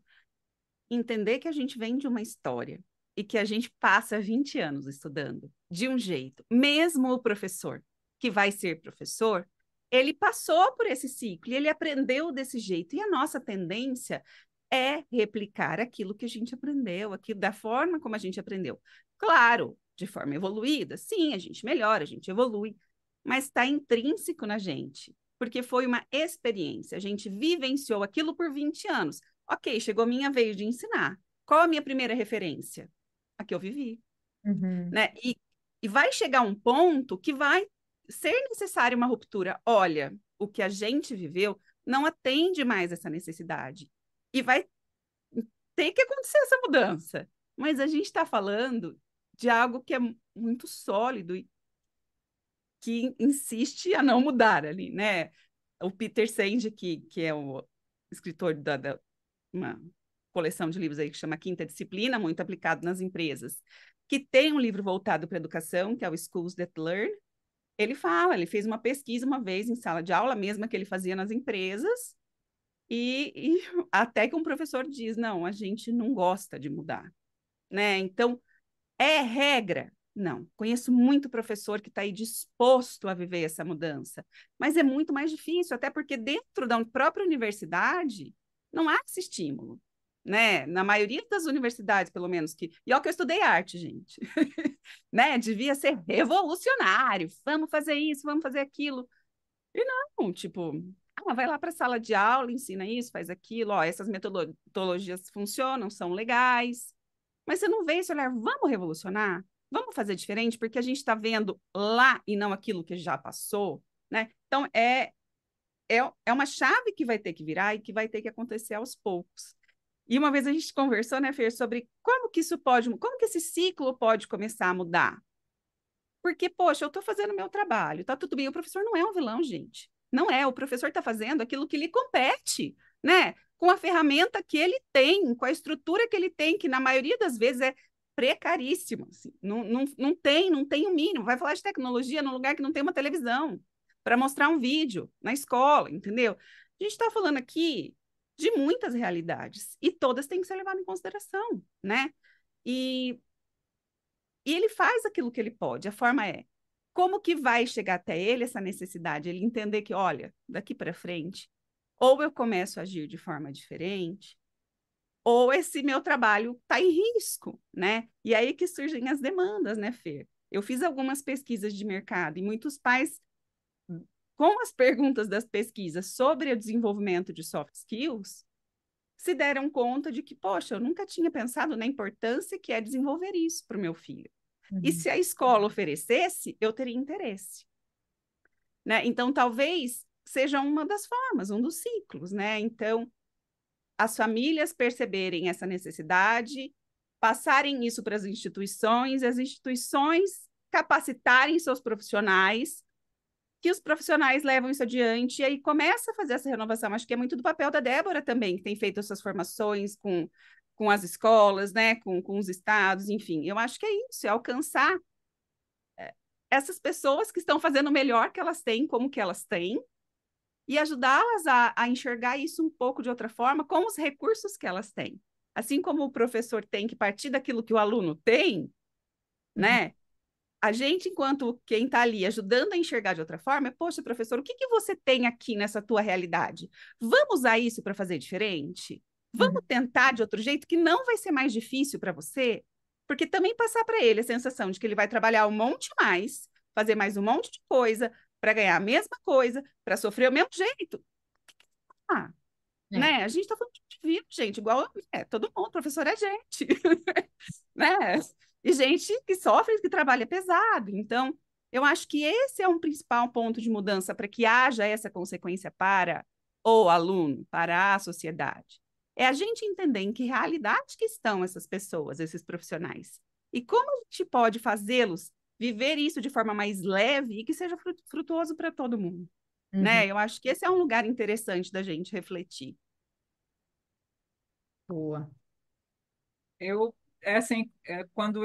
[SPEAKER 2] entender que a gente vem de uma história e que a gente passa 20 anos estudando de um jeito. Mesmo o professor que vai ser professor, ele passou por esse ciclo e ele aprendeu desse jeito. E a nossa tendência é replicar aquilo que a gente aprendeu, aquilo da forma como a gente aprendeu. Claro, de forma evoluída, sim, a gente melhora, a gente evolui, mas está intrínseco na gente, porque foi uma experiência, a gente vivenciou aquilo por 20 anos. Ok, chegou a minha vez de ensinar. Qual a minha primeira referência? A que eu vivi, né? E vai chegar um ponto que vai ser necessária uma ruptura. Olha, o que a gente viveu não atende mais essa necessidade. E vai ter que acontecer essa mudança. Mas a gente está falando de algo que é muito sólido e que insiste a não mudar ali, né? O Peter Senge, que é o escritor da uma coleção de livros aí que chama Quinta Disciplina, muito aplicado nas empresas, que tem um livro voltado para a educação, que é o Schools That Learn. Ele fez uma pesquisa uma vez em sala de aula, mesma que ele fazia nas empresas, e até que um professor diz, não, a gente não gosta de mudar, né? Então, é regra? Não. Conheço muito professor que está aí disposto a viver essa mudança, mas é muito mais difícil, até porque dentro da própria universidade não há esse estímulo, né? Na maioria das universidades, pelo menos, e olha que eu estudei arte, gente, né? Devia ser revolucionário, vamos fazer isso, vamos fazer aquilo. E não, tipo, vai lá para a sala de aula, ensina isso, faz aquilo, ó, essas metodologias funcionam, são legais, mas você não vê esse olhar, vamos revolucionar? Vamos fazer diferente? Porque a gente está vendo lá e não aquilo que já passou, né? Então, é uma chave que vai ter que virar e que vai ter que acontecer aos poucos. E uma vez a gente conversou, né, Fer, sobre como que esse ciclo pode começar a mudar. Porque, poxa, eu estou fazendo o meu trabalho, tá tudo bem. O professor não é um vilão, gente. Não é. O professor está fazendo aquilo que lhe compete, né? Com a ferramenta que ele tem, com a estrutura que ele tem, que na maioria das vezes é precaríssima. Assim. Não tem o mínimo. Vai falar de tecnologia num lugar que não tem uma televisão para mostrar um vídeo na escola, entendeu? A gente está falando aqui de muitas realidades e todas têm que ser levadas em consideração, né? E e ele faz aquilo que ele pode. A forma é como que vai chegar até ele essa necessidade? Ele entender que, olha, daqui para frente, ou eu começo a agir de forma diferente, ou esse meu trabalho está em risco, né? E aí que surgem as demandas, né, Fer? Eu fiz algumas pesquisas de mercado e muitos pais, com as perguntas das pesquisas sobre o desenvolvimento de soft skills, se deram conta de que, poxa, eu nunca tinha pensado na importância que é desenvolver isso para o meu filho. E se a escola oferecesse, eu teria interesse, né? Então, talvez seja uma das formas, um dos ciclos, né? Então, as famílias perceberem essa necessidade, passarem isso para as instituições capacitarem seus profissionais, que os profissionais levam isso adiante e aí começa a fazer essa renovação. Acho que é muito do papel da Débora também, que tem feito essas formações com as escolas, né, com os estados, enfim. Eu acho que é isso, é alcançar essas pessoas que estão fazendo o melhor que elas têm, como que elas têm, e ajudá-las a enxergar isso um pouco de outra forma, com os recursos que elas têm. Assim como o professor tem que partir daquilo que o aluno tem, né? A gente, enquanto quem está ali ajudando a enxergar de outra forma, é, poxa, professor, o que que você tem aqui nessa tua realidade? Vamos usar isso para fazer diferente? Vamos tentar de outro jeito que não vai ser mais difícil para você? Porque também passar para ele a sensação de que ele vai trabalhar um monte mais, fazer mais um monte de coisa, para ganhar a mesma coisa, para sofrer o mesmo jeito. Ah, né? A gente está falando de vida, gente, igual todo mundo, professor é gente, né? E gente que sofre, que trabalha pesado. Então, eu acho que esse é um principal ponto de mudança para que haja essa consequência para o aluno, para a sociedade. É a gente entender em que realidade que estão essas pessoas, esses profissionais. E como a gente pode fazê-los viver isso de forma mais leve e que seja frutuoso para todo mundo. Né? Eu acho que esse é um lugar interessante da gente refletir.
[SPEAKER 1] Boa.
[SPEAKER 3] Assim, quando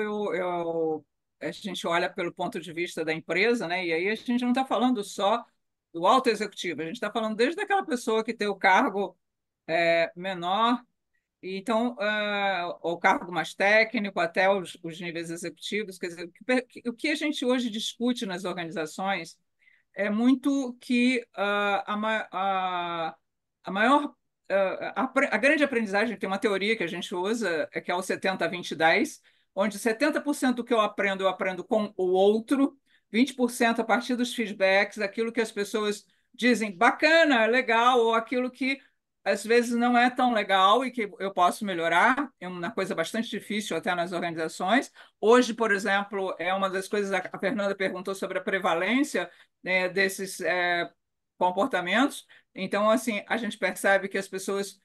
[SPEAKER 3] a gente olha pelo ponto de vista da empresa, né, e aí a gente não está falando só do alto executivo. A gente está falando desde aquela pessoa que tem o cargo menor, e então, o cargo mais técnico, até os níveis executivos. Quer dizer, o que a gente hoje discute nas organizações é muito que a maior, a grande aprendizagem, tem uma teoria que a gente usa, que é o 70-20-10, onde 70% do que eu aprendo com o outro, 20% a partir dos feedbacks, aquilo que as pessoas dizem bacana, legal, ou aquilo que às vezes não é tão legal e que eu posso melhorar, é uma coisa bastante difícil até nas organizações. Hoje, por exemplo, é uma das coisas, a Fernanda perguntou sobre a prevalência, né, desses comportamentos. Então, assim, a gente percebe que as pessoas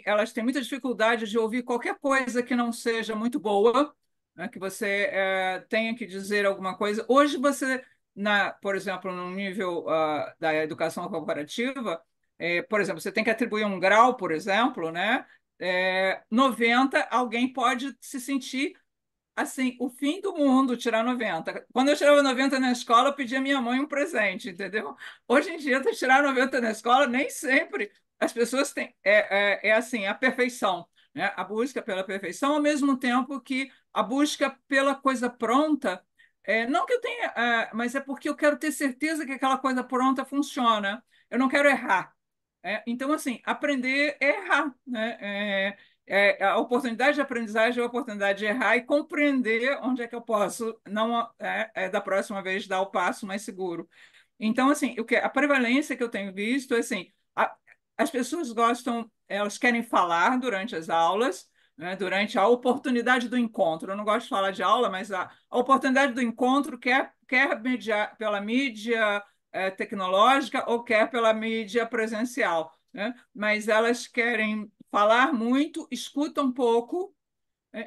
[SPEAKER 3] elas têm muita dificuldade de ouvir qualquer coisa que não seja muito boa, né, que você tenha que dizer alguma coisa. Hoje você, por exemplo, no nível da educação corporativa, por exemplo, você tem que atribuir um grau, por exemplo, né? 90, alguém pode se sentir assim, o fim do mundo tirar 90. Quando eu tirava 90 na escola, eu pedia à minha mãe um presente, entendeu? Hoje em dia, tirar 90 na escola, nem sempre as pessoas têm. É assim, a perfeição, né? A busca pela perfeição, ao mesmo tempo que a busca pela coisa pronta. Não que eu tenha, mas é porque eu quero ter certeza que aquela coisa pronta funciona. Eu não quero errar. Então, assim, aprender é errar, né? A oportunidade de aprendizagem é a oportunidade de errar e compreender onde é que eu posso, não da próxima vez, dar o passo mais seguro. Então, assim, a prevalência que eu tenho visto é assim, as pessoas gostam, elas querem falar durante as aulas, né, durante a oportunidade do encontro. Eu não gosto de falar de aula, mas a oportunidade do encontro, quer mediar pela mídia tecnológica ou quer pela mídia presencial, né? Mas elas querem falar muito, escutam pouco,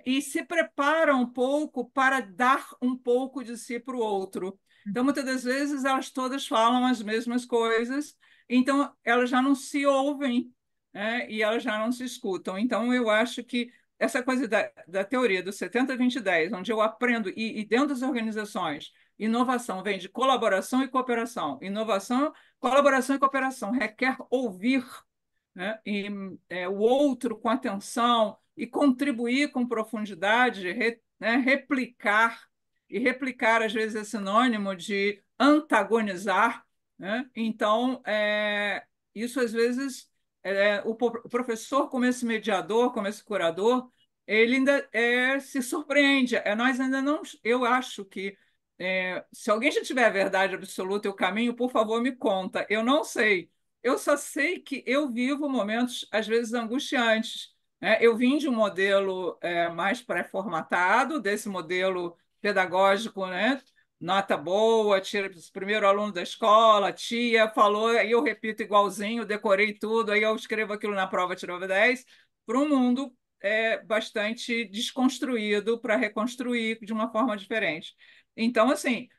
[SPEAKER 3] e se preparam um pouco para dar um pouco de si para o outro. Então, muitas das vezes, elas todas falam as mesmas coisas, então elas já não se ouvem, né? E elas já não se escutam. Então, eu acho que essa coisa da teoria do 70-20-10, onde eu aprendo, e dentro das organizações, inovação vem de colaboração e cooperação. Colaboração e cooperação requer ouvir, né? O outro com atenção e contribuir com profundidade, né? Replicar, e replicar às vezes é sinônimo de antagonizar, né? Então, isso às vezes o professor, como esse mediador, como esse curador, ele ainda se surpreende. Nós ainda não, eu acho que se alguém já tiver a verdade absoluta e o caminho, por favor, me conta. Eu não sei. Eu só sei que eu vivo momentos, às vezes, angustiantes, né? Eu vim de um modelo mais pré-formatado, desse modelo pedagógico, né? Nota boa, tira o primeiro aluno da escola, tia falou, aí eu repito igualzinho, decorei tudo, aí eu escrevo aquilo na prova, tirou 10, para um mundo bastante desconstruído para reconstruir de uma forma diferente. Então, assim,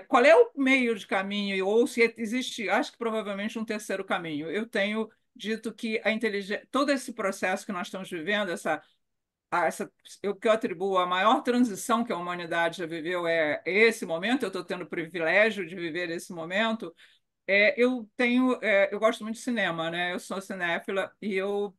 [SPEAKER 3] qual é o meio de caminho, ou se existe, acho que provavelmente um terceiro caminho. Eu tenho dito que a inteligência, todo esse processo que nós estamos vivendo, que eu atribuo a maior transição que a humanidade já viveu é esse momento, eu estou tendo o privilégio de viver esse momento. Eu gosto muito de cinema, né? Eu sou cinéfila e eu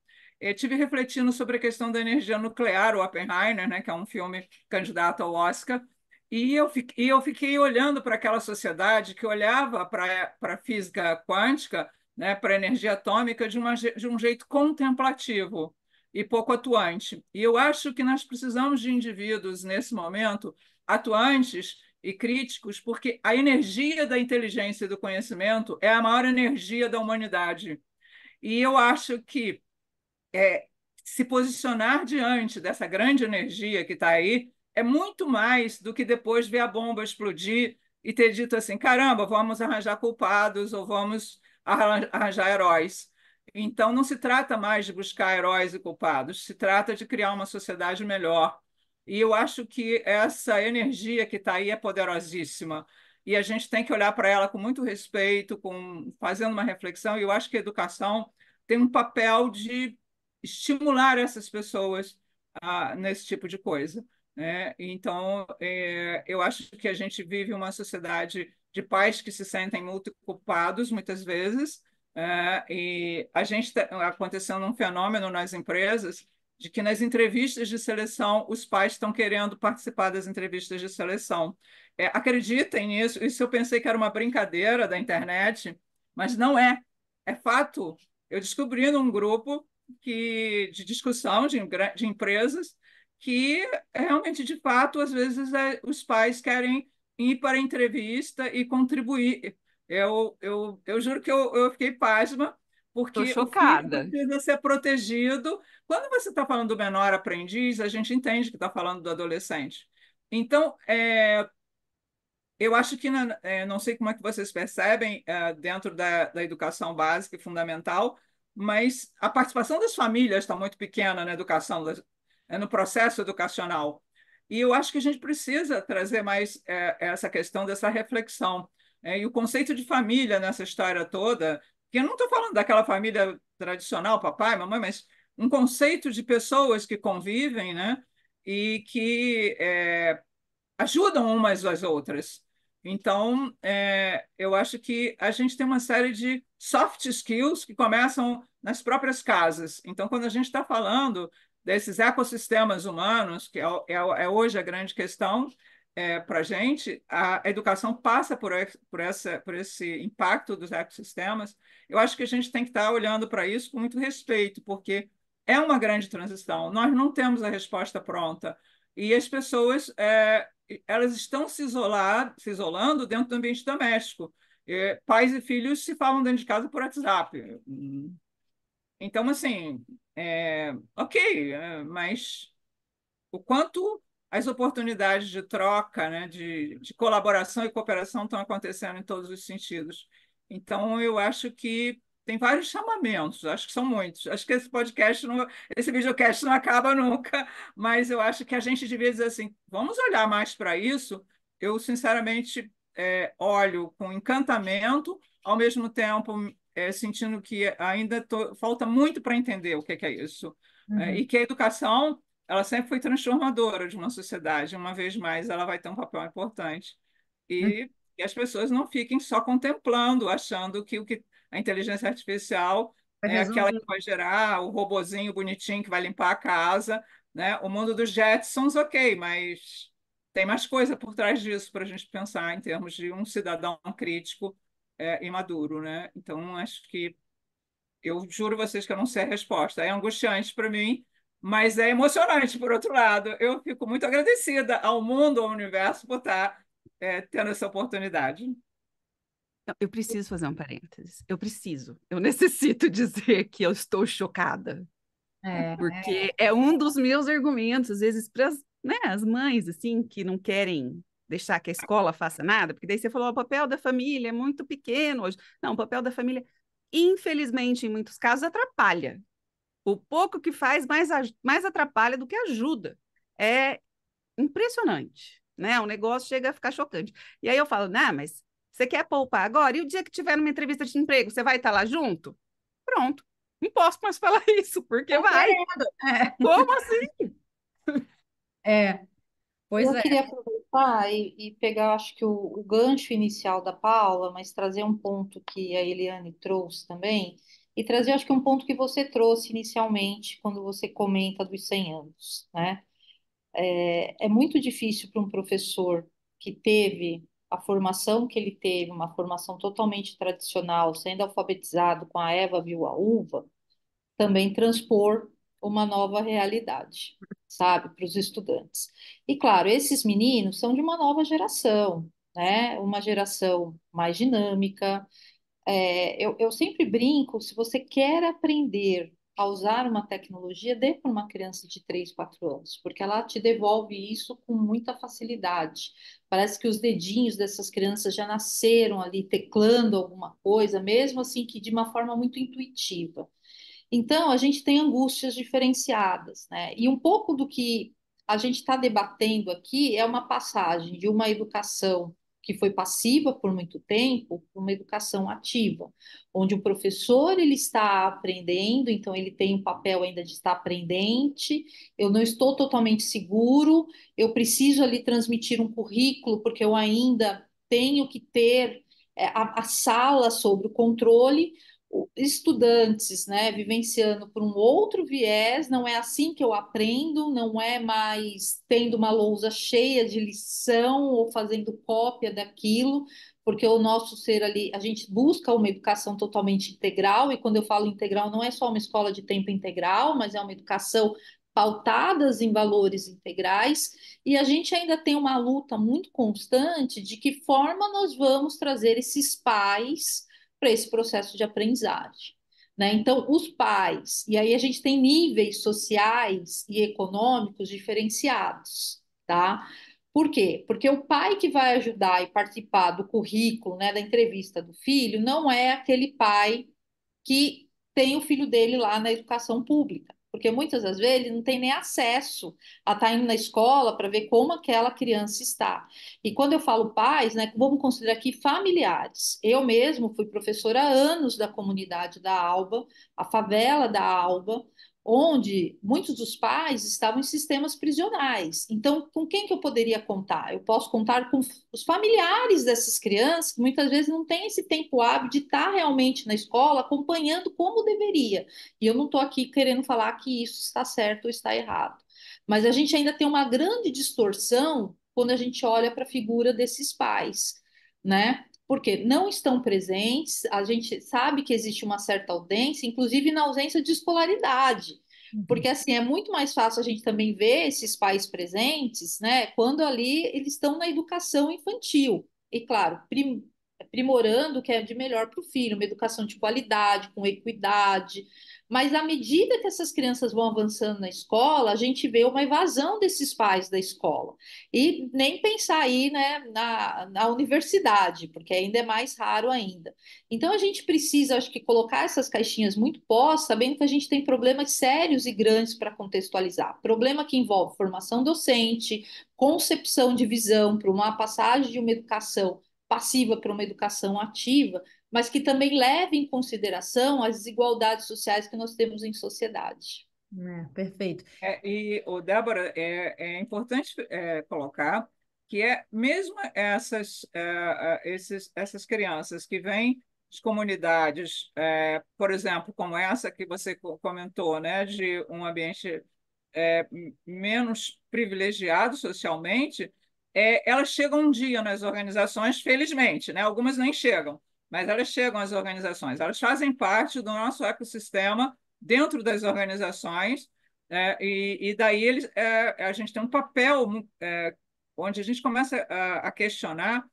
[SPEAKER 3] tive refletindo sobre a questão da energia nuclear, o Oppenheimer, né? Que é um filme candidato ao Oscar, e eu fiquei olhando para aquela sociedade que olhava para a física quântica, né? Para a energia atômica de um jeito contemplativo e pouco atuante. E eu acho que nós precisamos de indivíduos nesse momento atuantes e críticos, porque a energia da inteligência e do conhecimento é a maior energia da humanidade. E eu acho que é, se posicionar diante dessa grande energia que está aí é muito mais do que depois ver a bomba explodir e ter dito assim: caramba, vamos arranjar culpados ou vamos arranjar heróis. Então, não se trata mais de buscar heróis e culpados, se trata de criar uma sociedade melhor. E eu acho que essa energia que está aí é poderosíssima. E a gente tem que olhar para ela com muito respeito, fazendo uma reflexão. E eu acho que a educação tem um papel de estimular essas pessoas nesse tipo de coisa, né? Então, eu acho que a gente vive uma sociedade de pais que se sentem muito culpados, muitas vezes, e a gente acontecendo um fenômeno nas empresas de que nas entrevistas de seleção os pais estão querendo participar das entrevistas de seleção. Acreditem nisso, isso eu pensei que era uma brincadeira da internet, mas não é. É fato. Eu descobri num grupo de discussão de empresas que realmente, de fato, às vezes os pais querem ir para a entrevista e contribuir. Eu juro que eu fiquei pasma,
[SPEAKER 2] Tô
[SPEAKER 3] porque o filho
[SPEAKER 2] chocada.
[SPEAKER 3] precisa ser protegido. Quando você está falando do menor aprendiz, a gente entende que está falando do adolescente. Então, eu acho que, não sei como é que vocês percebem dentro da educação básica e fundamental, mas a participação das famílias está muito pequena na educação, no processo educacional. E eu acho que a gente precisa trazer mais essa questão dessa reflexão. E o conceito de família nessa história toda, que eu não estou falando daquela família tradicional, papai, mamãe, mas um conceito de pessoas que convivem, né? E que ajudam umas às outras. Então, eu acho que a gente tem uma série de soft skills que começam nas próprias casas. Então, quando a gente está falando desses ecossistemas humanos, que é hoje a grande questão para a gente, a educação passa por esse impacto dos ecossistemas. Eu acho que a gente tem que estar olhando para isso com muito respeito, porque é uma grande transição. Nós não temos a resposta pronta. E as pessoas elas estão se isolando dentro do ambiente doméstico. Pais e filhos se falam dentro de casa por WhatsApp. Então, assim, ok, mas o quanto as oportunidades de troca, né, de colaboração e cooperação estão acontecendo em todos os sentidos. Então, eu acho que tem vários chamamentos, acho que são muitos. Acho que esse videocast não acaba nunca, mas eu acho que a gente devia dizer assim, vamos olhar mais para isso. Eu, sinceramente, olho com encantamento, ao mesmo tempo sentindo que ainda falta muito para entender o que é isso. E que a educação ela sempre foi transformadora de uma sociedade. Uma vez mais, ela vai ter um papel importante. E as pessoas não fiquem só contemplando, achando que a inteligência artificial
[SPEAKER 1] Vai
[SPEAKER 3] é aquela
[SPEAKER 1] resolver.
[SPEAKER 3] que vai gerar o robozinho bonitinho que vai limpar a casa, né? O mundo dos Jetsons, ok, mas tem mais coisa por trás disso para a gente pensar em termos de um cidadão crítico e maduro, né? Então, acho que eu juro a vocês que eu não sei a resposta. É angustiante para mim, mas é emocionante, por outro lado. Eu fico muito agradecida ao mundo, ao universo, por estar tendo essa oportunidade.
[SPEAKER 2] Não, eu preciso fazer um parênteses. Eu necessito dizer que eu estou chocada,
[SPEAKER 1] É,
[SPEAKER 2] porque é um dos meus argumentos, às vezes, para as mães, assim, que não querem deixar que a escola faça nada, porque daí você falou, o papel da família é muito pequeno hoje. Não, o papel da família, infelizmente, em muitos casos, atrapalha. O pouco que faz mais atrapalha do que ajuda. É impressionante, né? O negócio chega a ficar chocante. E aí eu falo, nah, mas você quer poupar agora? E o dia que tiver numa entrevista de emprego, você vai estar lá junto? Pronto. Não posso mais falar isso, porque
[SPEAKER 1] tô
[SPEAKER 2] vai.
[SPEAKER 1] querendo.
[SPEAKER 2] Como assim?
[SPEAKER 1] Pois
[SPEAKER 4] Eu
[SPEAKER 1] é.
[SPEAKER 4] queria aproveitar e pegar, acho que o gancho inicial da Paula, mas trazer um ponto que a Eliane trouxe também, e trazer, acho que um ponto que você trouxe inicialmente, quando você comenta dos 100 anos, né? É muito difícil para um professor que teve a formação que ele teve, uma formação totalmente tradicional, sendo alfabetizado com a Eva viu a uva, também transpor uma nova realidade, sabe, para os estudantes. E claro, esses meninos são de uma nova geração, né? Uma geração mais dinâmica. Eu sempre brinco, se você quer aprender a usar uma tecnologia, dê para uma criança de 3, 4 anos, porque ela te devolve isso com muita facilidade. Parece que os dedinhos dessas crianças já nasceram ali teclando alguma coisa, mesmo assim que de uma forma muito intuitiva. Então, a gente tem angústias diferenciadas, né? E um pouco do que a gente está debatendo aqui é uma passagem de uma educação que foi passiva por muito tempo para uma educação ativa, onde o professor ele está aprendendo, então ele tem um papel ainda de estar aprendente. Eu não estou totalmente seguro, eu preciso ali transmitir um currículo porque eu ainda tenho que ter a sala sob o controle, estudantes, né, vivenciando por um outro viés, não é assim que eu aprendo, não é mais tendo uma lousa cheia de lição ou fazendo cópia daquilo, porque o nosso ser ali, a gente busca uma educação totalmente integral, e quando eu falo integral, não é só uma escola de tempo integral, mas é uma educação pautadas em valores integrais, e a gente ainda tem uma luta muito constante de que forma nós vamos trazer esses pais para esse processo de aprendizagem. Né? Então, os pais, e aí a gente tem níveis sociais e econômicos diferenciados, tá? Por quê? Porque o pai que vai ajudar e participar do currículo, né, da entrevista do filho, não é aquele pai que tem o filho dele lá na educação pública. Porque muitas das vezes ele não tem nem acesso a estar indo na escola para ver como aquela criança está. E quando eu falo pais, né, vamos considerar aqui familiares. Eu mesmo fui professora há anos da comunidade da Alba, a favela da Alba, onde muitos dos pais estavam em sistemas prisionais. Então, com quem que eu poderia contar? Eu posso contar com os familiares dessas crianças, que muitas vezes não têm esse tempo hábil de estar realmente na escola, acompanhando como deveria. E eu não estou aqui querendo falar que isso está certo ou está errado. Mas a gente ainda tem uma grande distorção quando a gente olha para a figura desses pais, né? Porque não estão presentes, a gente sabe que existe uma certa ausência, inclusive na ausência de escolaridade. Porque assim é muito mais fácil a gente também ver esses pais presentes, né, quando ali eles estão na educação infantil. E claro, aprimorando o que é de melhor para o filho, uma educação de qualidade, com equidade. Mas à medida que essas crianças vão avançando na escola, a gente vê uma evasão desses pais da escola. E nem pensar aí, né, na universidade, porque ainda é mais raro ainda. Então a gente precisa, acho que, colocar essas caixinhas muito pós, sabendo que a gente tem problemas sérios e grandes para contextualizar. Problema que envolve formação docente, concepção de visão para uma passagem de uma educação passiva para uma educação ativa, mas que também leve em consideração as desigualdades sociais que nós temos em sociedade.
[SPEAKER 1] Perfeito.
[SPEAKER 3] Débora, é importante colocar que mesmo essas crianças que vêm de comunidades, por exemplo, como essa que você comentou, né, de um ambiente menos privilegiado socialmente, elas chegam um dia nas organizações, felizmente, né? Algumas nem chegam, mas elas chegam às organizações, elas fazem parte do nosso ecossistema dentro das organizações, e daí a gente tem um papel onde a gente começa a questionar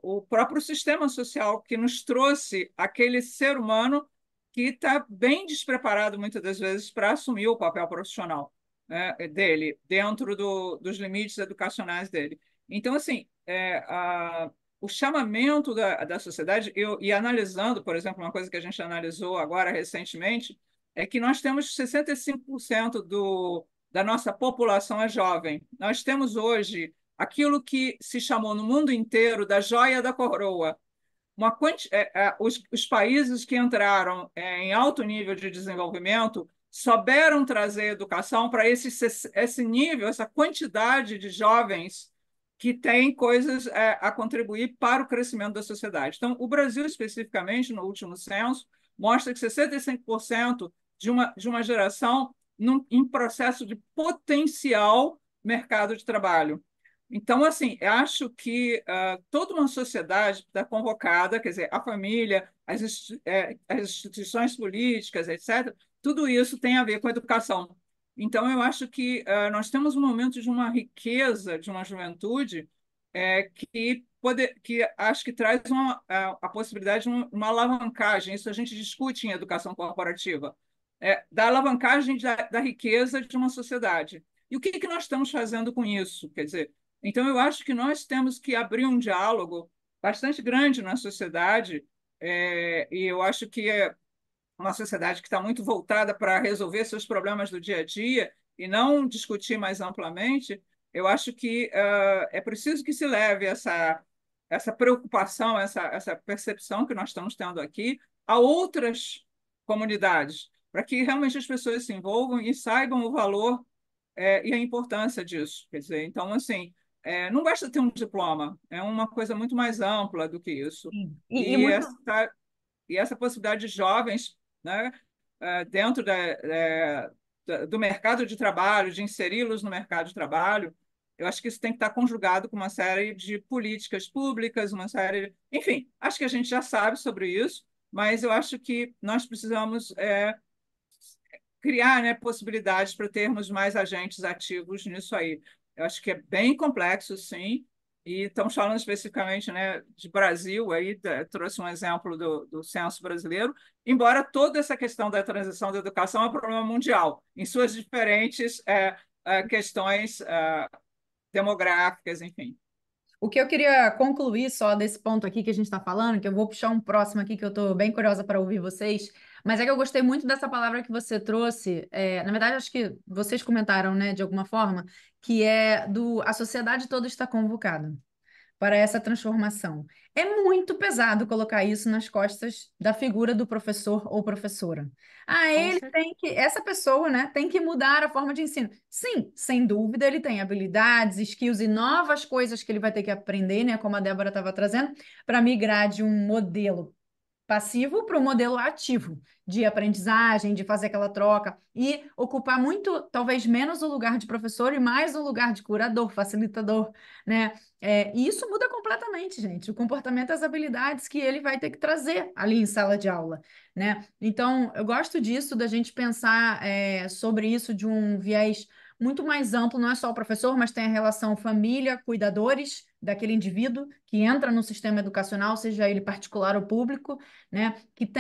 [SPEAKER 3] o próprio sistema social que nos trouxe aquele ser humano que está bem despreparado, muitas das vezes, para assumir o papel profissional, né, dele, dentro dos limites educacionais dele. Então, assim, o chamamento da sociedade, e analisando, por exemplo, uma coisa que a gente analisou agora recentemente, é que nós temos 65% da nossa população é jovem. Nós temos hoje aquilo que se chamou no mundo inteiro da joia da coroa. Os países que entraram em alto nível de desenvolvimento souberam trazer educação para esse nível, essa quantidade de jovens que têm coisas a contribuir para o crescimento da sociedade. Então, o Brasil, especificamente, no último censo, mostra que 65% de uma geração em processo de potencial mercado de trabalho. Então, assim, eu acho que toda uma sociedade está convocada, quer dizer, a família, as instituições políticas, etc., tudo isso tem a ver com a educação. Então, eu acho que nós temos um momento de uma riqueza, de uma juventude, que acho que traz a possibilidade de uma alavancagem. Isso a gente discute em educação corporativa, da alavancagem da riqueza de uma sociedade. E o que nós estamos fazendo com isso? Quer dizer, então, eu acho que nós temos que abrir um diálogo bastante grande na sociedade, e eu acho que é uma sociedade que está muito voltada para resolver seus problemas do dia a dia e não discutir mais amplamente. Eu acho que é preciso que se leve essa preocupação, essa percepção que nós estamos tendo aqui a outras comunidades, para que realmente as pessoas se envolvam e saibam o valor e a importância disso. Quer dizer, então, assim, não basta ter um diploma, é uma coisa muito mais ampla do que isso.
[SPEAKER 1] Sim. E
[SPEAKER 3] E
[SPEAKER 1] muito.
[SPEAKER 3] essa possibilidade de jovens, né, dentro do mercado de trabalho, de inseri-los no mercado de trabalho, eu acho que isso tem que estar conjugado com uma série de políticas públicas, uma série. Enfim, acho que a gente já sabe sobre isso, mas eu acho que nós precisamos criar, né, possibilidades para termos mais agentes ativos nisso aí. Eu acho que é bem complexo, sim, e estamos falando especificamente, né, de Brasil, aí trouxe um exemplo do censo brasileiro, embora toda essa questão da transição da educação é um problema mundial, em suas diferentes questões demográficas, enfim.
[SPEAKER 1] O que eu queria concluir só desse ponto aqui que a gente está falando, que eu vou puxar um próximo aqui que eu estou bem curiosa para ouvir vocês, mas é que eu gostei muito dessa palavra que você trouxe. Na verdade, acho que vocês comentaram, né, de alguma forma, que é do a sociedade toda está convocada para essa transformação. É muito pesado colocar isso nas costas da figura do professor ou professora. Ah,
[SPEAKER 2] Com
[SPEAKER 1] ele
[SPEAKER 2] certeza.
[SPEAKER 1] tem que, essa pessoa, né, tem que mudar a forma de ensino. Sim, sem dúvida, ele tem habilidades, skills e novas coisas que ele vai ter que aprender, né, como a Débora estava trazendo, para migrar de um modelo passivo para o modelo ativo de aprendizagem, de fazer aquela troca e ocupar muito, talvez menos o lugar de professor e mais o lugar de curador, facilitador, né? E isso muda completamente, gente, o comportamento e as habilidades que ele vai ter que trazer ali em sala de aula, né? Então, eu gosto disso, da gente pensar sobre isso de um viés muito mais amplo, não é só o professor, mas tem a relação família, cuidadores daquele indivíduo que entra no sistema educacional, seja ele particular ou público, né? Que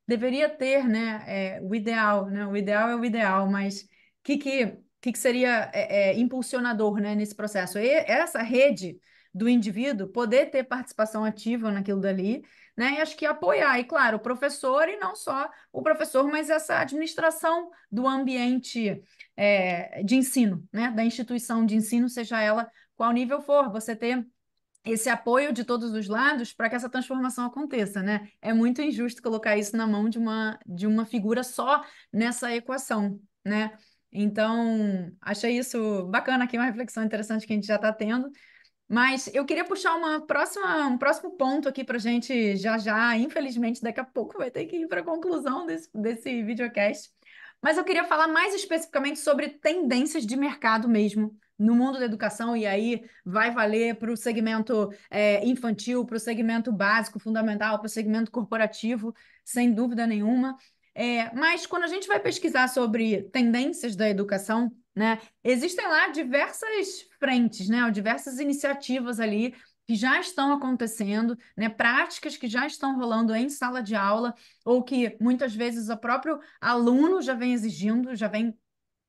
[SPEAKER 1] deveria ter, né? O ideal, né? O ideal é o ideal, mas que seria impulsionador, né? Nesse processo? E essa rede do indivíduo poder ter participação ativa naquilo dali, né? E acho que apoiar, e claro, o professor e não só o professor, mas essa administração do ambiente de ensino, né? Da instituição de ensino, seja ela qual nível for, você ter esse apoio de todos os lados para que essa transformação aconteça, né? É muito injusto colocar isso na mão de uma figura só nessa equação, né? Então, achei isso bacana aqui, uma reflexão interessante que a gente já está tendo. Mas eu queria puxar um próximo ponto aqui para a gente já já. Infelizmente, daqui a pouco vai ter que ir para a conclusão desse videocast. Mas eu queria falar mais especificamente sobre tendências de mercado mesmo no mundo da educação, e aí vai valer para o segmento infantil, para o segmento básico, fundamental, para o segmento corporativo, sem dúvida nenhuma. Mas quando a gente vai pesquisar sobre tendências da educação, né, existem lá diversas frentes, né, ou diversas iniciativas ali que já estão acontecendo, né, práticas que já estão rolando em sala de aula, ou que muitas vezes o próprio aluno já vem exigindo, já vem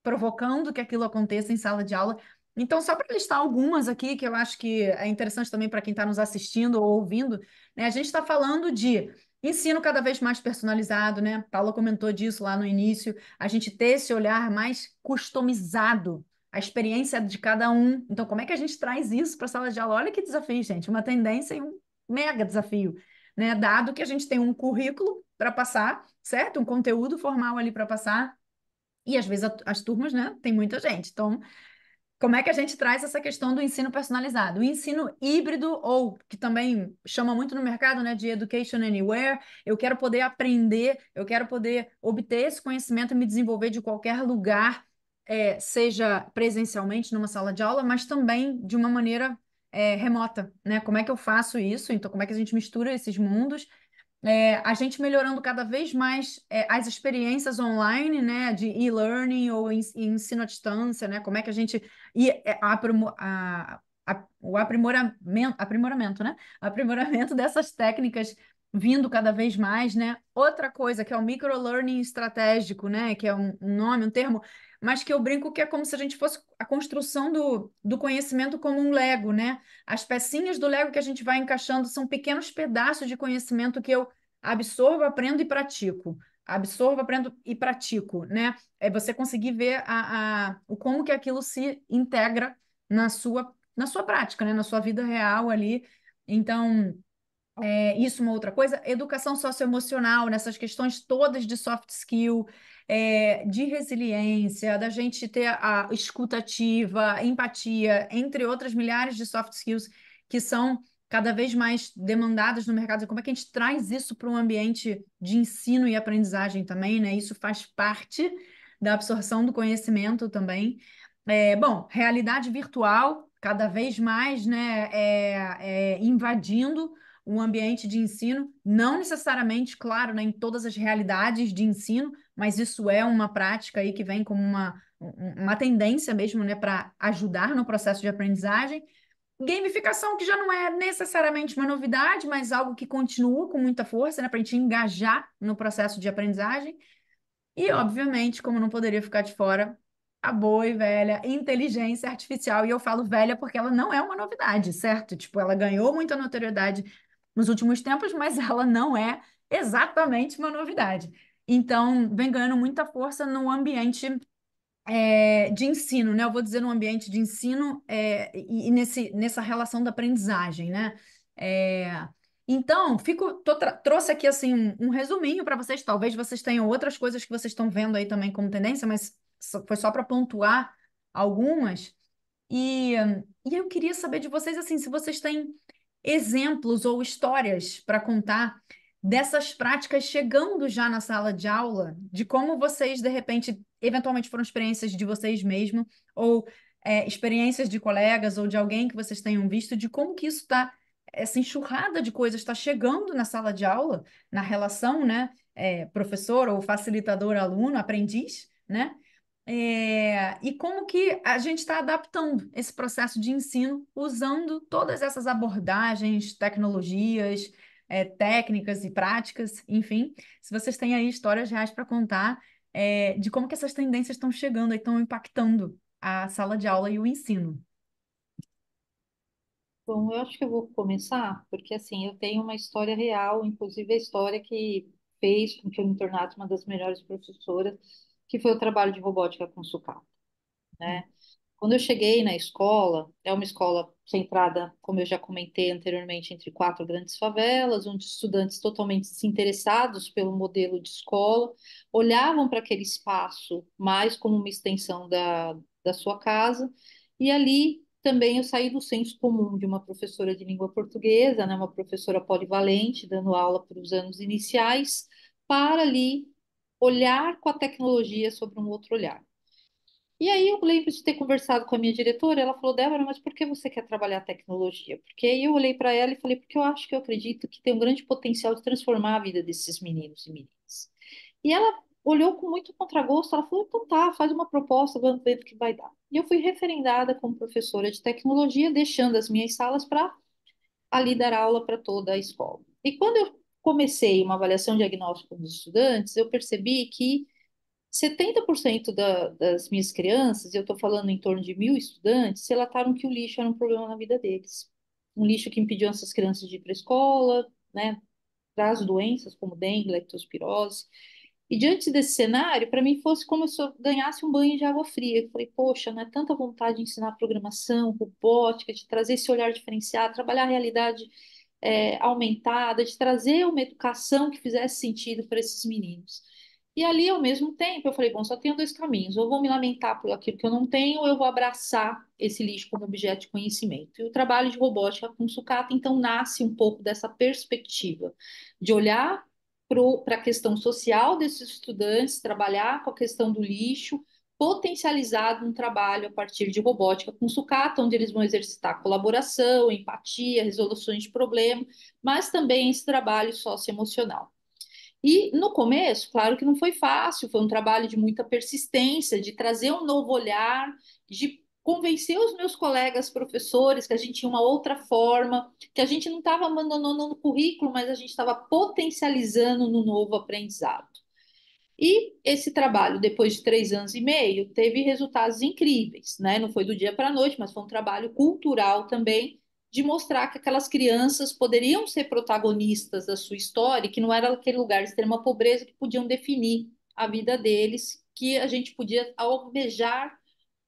[SPEAKER 1] provocando que aquilo aconteça em sala de aula. Então, só para listar algumas aqui, que eu acho que é interessante também para quem está nos assistindo ou ouvindo, né, a gente está falando de ensino cada vez mais personalizado, né? Paula comentou disso lá no início, a gente ter esse olhar mais customizado, a experiência de cada um. Então, como é que a gente traz isso para a sala de aula? Olha que desafio, gente, uma tendência e um mega desafio, né? Dado que a gente tem um currículo para passar, certo? Um conteúdo formal ali para passar, e às vezes as turmas, né, tem muita gente. Então, como é que a gente traz essa questão do ensino personalizado? O ensino híbrido, ou que também chama muito no mercado, né, de education anywhere. Eu quero poder aprender, eu quero poder obter esse conhecimento e me desenvolver de qualquer lugar, seja presencialmente numa sala de aula, mas também de uma maneira remota, né? Como é que eu faço isso? Então, como é que a gente mistura esses mundos? A gente melhorando cada vez mais as experiências online, né, de e-learning ou ensino à distância, né, como é que a gente o aprimoramento, né, aprimoramento dessas técnicas vindo cada vez mais, né. Outra coisa que é o microlearning estratégico, né, que é um nome, um termo, mas que eu brinco que é como se a gente fosse a construção do conhecimento como um Lego, né. As pecinhas do Lego que a gente vai encaixando são pequenos pedaços de conhecimento que eu absorvo, aprendo e pratico. Absorvo, aprendo e pratico, né? É você conseguir ver o como que aquilo se integra na sua prática, né? Na sua vida real ali. Então, Isso uma outra coisa, educação socioemocional, nessas questões todas de soft skill, de resiliência, da gente ter a escuta ativa, empatia, entre outras milhares de soft skills que são cada vez mais demandadas no mercado. Como é que a gente traz isso para um ambiente de ensino e aprendizagem também, né? Isso faz parte da absorção do conhecimento também. Bom, realidade virtual, cada vez mais, né, invadindo um ambiente de ensino, não necessariamente, claro, né, em todas as realidades de ensino, mas isso é uma prática aí que vem como uma tendência mesmo, né, para ajudar no processo de aprendizagem. Gamificação, que já não é necessariamente uma novidade, mas algo que continua com muita força, né, para a gente engajar no processo de aprendizagem. E, obviamente, como não poderia ficar de fora, a boa e velha inteligência artificial. E eu falo velha porque ela não é uma novidade, certo? Tipo, ela ganhou muita notoriedade nos últimos tempos, mas ela não é exatamente uma novidade. Então, vem ganhando muita força no ambiente de ensino, né? Eu vou dizer no ambiente de ensino e nessa relação da aprendizagem, né? É, então, trouxe aqui assim um resuminho para vocês. Talvez vocês tenham outras coisas que vocês estão vendo aí também como tendência, mas foi só para pontuar algumas. E, e eu queria saber de vocês assim, se vocês têm exemplos ou histórias para contar dessas práticas chegando já na sala de aula, de como vocês, de repente, eventualmente foram experiências de vocês mesmos, ou experiências de colegas ou de alguém que vocês tenham visto, de como que isso está, essa enxurrada de coisas está chegando na sala de aula, na relação, né, professor ou facilitador, aluno, aprendiz, né? E como que a gente está adaptando esse processo de ensino usando todas essas abordagens, tecnologias, técnicas e práticas, enfim. Se vocês têm aí histórias reais para contar, de como que essas tendências estão chegando e estão impactando a sala de aula e o ensino.
[SPEAKER 4] Bom, eu acho que eu vou começar, porque assim, eu tenho uma história real, inclusive a história que fez com que eu me tornasse uma das melhores professoras, que foi o trabalho de robótica com sucata, né? Quando eu cheguei na escola, é uma escola centrada, como eu já comentei anteriormente, entre quatro grandes favelas, onde estudantes totalmente desinteressados pelo modelo de escola olhavam para aquele espaço mais como uma extensão da sua casa, e ali também eu saí do senso comum de uma professora de língua portuguesa, né, uma professora polivalente, dando aula para os anos iniciais, para ali olhar com a tecnologia sobre um outro olhar. E aí eu lembro de ter conversado com a minha diretora, ela falou, Débora, mas por que você quer trabalhar tecnologia? Porque aí eu olhei para ela e falei, porque eu acho que eu acredito que tem um grande potencial de transformar a vida desses meninos e meninas. E ela olhou com muito contragosto, ela falou, então tá, faz uma proposta, vamos ver o que vai dar. E eu fui referendada como professora de tecnologia, deixando as minhas salas para ali dar aula para toda a escola. E quando eu comecei uma avaliação diagnóstica dos estudantes, eu percebi que 70% das minhas crianças, e eu estou falando em torno de 1.000 estudantes, relataram que o lixo era um problema na vida deles. Um lixo que impediu essas crianças de ir para a escola, né? Traz doenças como dengue, leptospirose. E diante desse cenário, para mim fosse como se eu ganhasse um banho de água fria. Eu falei, poxa, não é tanta vontade de ensinar programação, robótica, de trazer esse olhar diferenciado, trabalhar a realidade aumentada, de trazer uma educação que fizesse sentido para esses meninos. E ali, ao mesmo tempo, eu falei, bom, só tenho dois caminhos. Ou eu vou me lamentar por aquilo que eu não tenho, ou eu vou abraçar esse lixo como objeto de conhecimento. E o trabalho de robótica com sucata, então, nasce um pouco dessa perspectiva de olhar para a questão social desses estudantes, trabalhar com a questão do lixo, potencializado um trabalho a partir de robótica com sucata, onde eles vão exercitar colaboração, empatia, resoluções de problemas, mas também esse trabalho socioemocional. E no começo, claro que não foi fácil, foi um trabalho de muita persistência, de trazer um novo olhar, de convencer os meus colegas professores que a gente tinha uma outra forma, que a gente não estava abandonando o currículo, mas a gente estava potencializando no novo aprendizado. E esse trabalho, depois de 3 anos e meio, teve resultados incríveis, né? Não foi do dia para a noite, mas foi um trabalho cultural também, de mostrar que aquelas crianças poderiam ser protagonistas da sua história, que não era aquele lugar de extrema pobreza que podiam definir a vida deles, que a gente podia almejar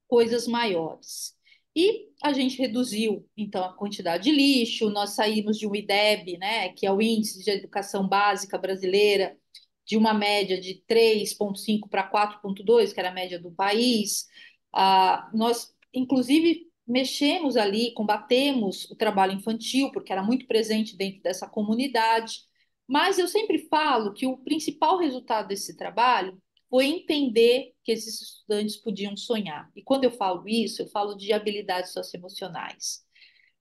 [SPEAKER 4] coisas maiores. E a gente reduziu, então, a quantidade de lixo, nós saímos de um IDEB, né, que é o Índice de Educação Básica Brasileira, de uma média de 3,5 para 4,2, que era a média do país. Nós, inclusive, mexemos ali, combatemos o trabalho infantil, porque era muito presente dentro dessa comunidade. Mas eu sempre falo que o principal resultado desse trabalho foi entender que esses estudantes podiam sonhar. E quando eu falo isso, eu falo de habilidades socioemocionais.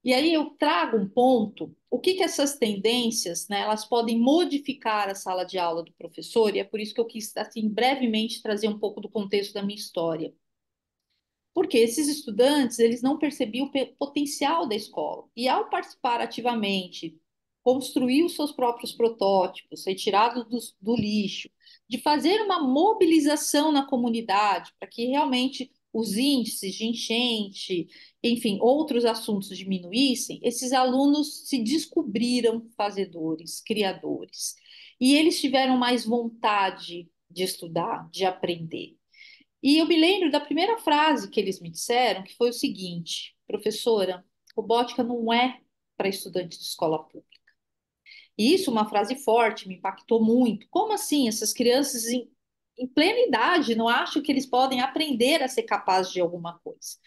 [SPEAKER 4] E aí eu trago um ponto, o que que essas tendências, né, elas podem modificar a sala de aula do professor, e é por isso que eu quis, assim, brevemente trazer um pouco do contexto da minha história. Porque esses estudantes, eles não percebiam o potencial da escola. E ao participar ativamente, construir os seus próprios protótipos, retirados do lixo, de fazer uma mobilização na comunidade para que realmente os índices de enchente, enfim, outros assuntos diminuíssem, esses alunos se descobriram fazedores, criadores. E eles tiveram mais vontade de estudar, de aprender. E eu me lembro da primeira frase que eles me disseram, que foi o seguinte: professora, robótica não é para estudantes de escola pública. E isso, uma frase forte, me impactou muito. Como assim? Essas crianças em plena idade não acham que eles podem aprender a ser capazes de alguma coisa.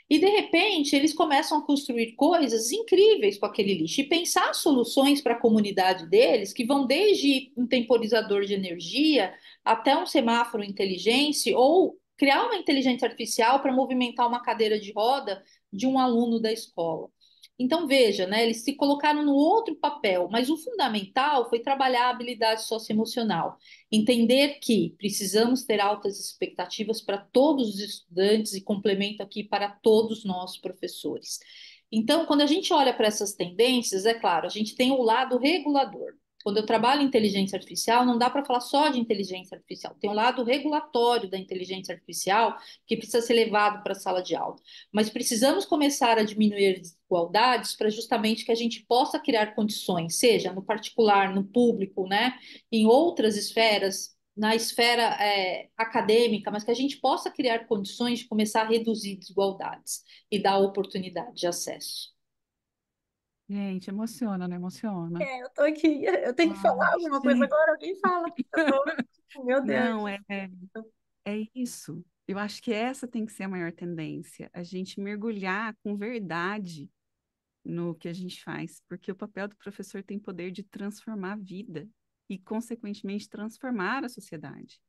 [SPEAKER 4] E de repente eles começam a construir coisas incríveis com aquele lixo e pensar soluções para a comunidade deles, que vão desde um temporizador de energia até um semáforo inteligente ou criar uma inteligência artificial para movimentar uma cadeira de roda de um aluno da escola. Então, veja, né, eles se colocaram no outro papel, mas o fundamental foi trabalhar a habilidade socioemocional, entender que precisamos ter altas expectativas para todos os estudantes e complemento aqui para todos nós, professores. Então, quando a gente olha para essas tendências, é claro, a gente tem o lado regulador. Quando eu trabalho em inteligência artificial, não dá para falar só de inteligência artificial. Tem um lado regulatório da inteligência artificial que precisa ser levado para a sala de aula. Mas precisamos começar a diminuir desigualdades para justamente que a gente possa criar condições, seja no particular, no público, né, em outras esferas, na esfera acadêmica, mas que a gente possa criar condições de começar a reduzir desigualdades e dar oportunidade de acesso.
[SPEAKER 2] Gente, emociona, não emociona?
[SPEAKER 1] Eu tô aqui, eu tenho que falar
[SPEAKER 2] Ai,
[SPEAKER 1] alguma coisa
[SPEAKER 2] gente.
[SPEAKER 1] agora, alguém fala. Eu tô, meu Deus.
[SPEAKER 2] Não, é isso. Eu acho que essa tem que ser a maior tendência, a gente mergulhar com verdade no que a gente faz, porque o papel do professor tem poder de transformar a vida e, consequentemente, transformar a sociedade.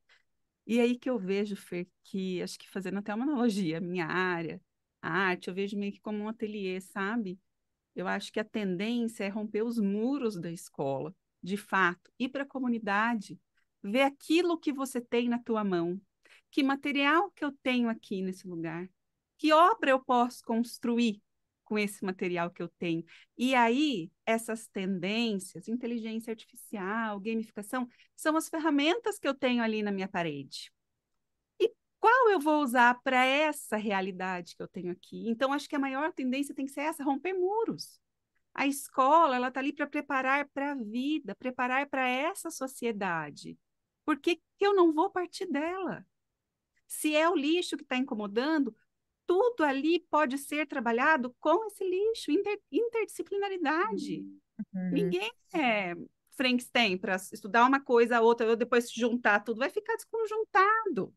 [SPEAKER 2] E aí que eu vejo, Fer, que acho que fazendo até uma analogia, a minha área, a arte, eu vejo meio que como um ateliê, sabe? Eu acho que a tendência é romper os muros da escola, de fato, ir para a comunidade, ver aquilo que você tem na tua mão, que material que eu tenho aqui nesse lugar, que obra eu posso construir com esse material que eu tenho. E aí, essas tendências, inteligência artificial, gamificação, são as ferramentas que eu tenho ali na minha parede. E qual eu vou usar para essa realidade que eu tenho aqui? Então, acho que a maior tendência tem que ser essa, romper muros. A escola, ela está ali para preparar para a vida, preparar para essa sociedade. Por que que eu não vou partir dela? Se é o lixo que está incomodando, tudo ali pode ser trabalhado com esse lixo, interdisciplinaridade.
[SPEAKER 1] Uhum.
[SPEAKER 2] Ninguém é Frankenstein para estudar uma coisa, a outra, ou depois juntar tudo, vai ficar desconjuntado,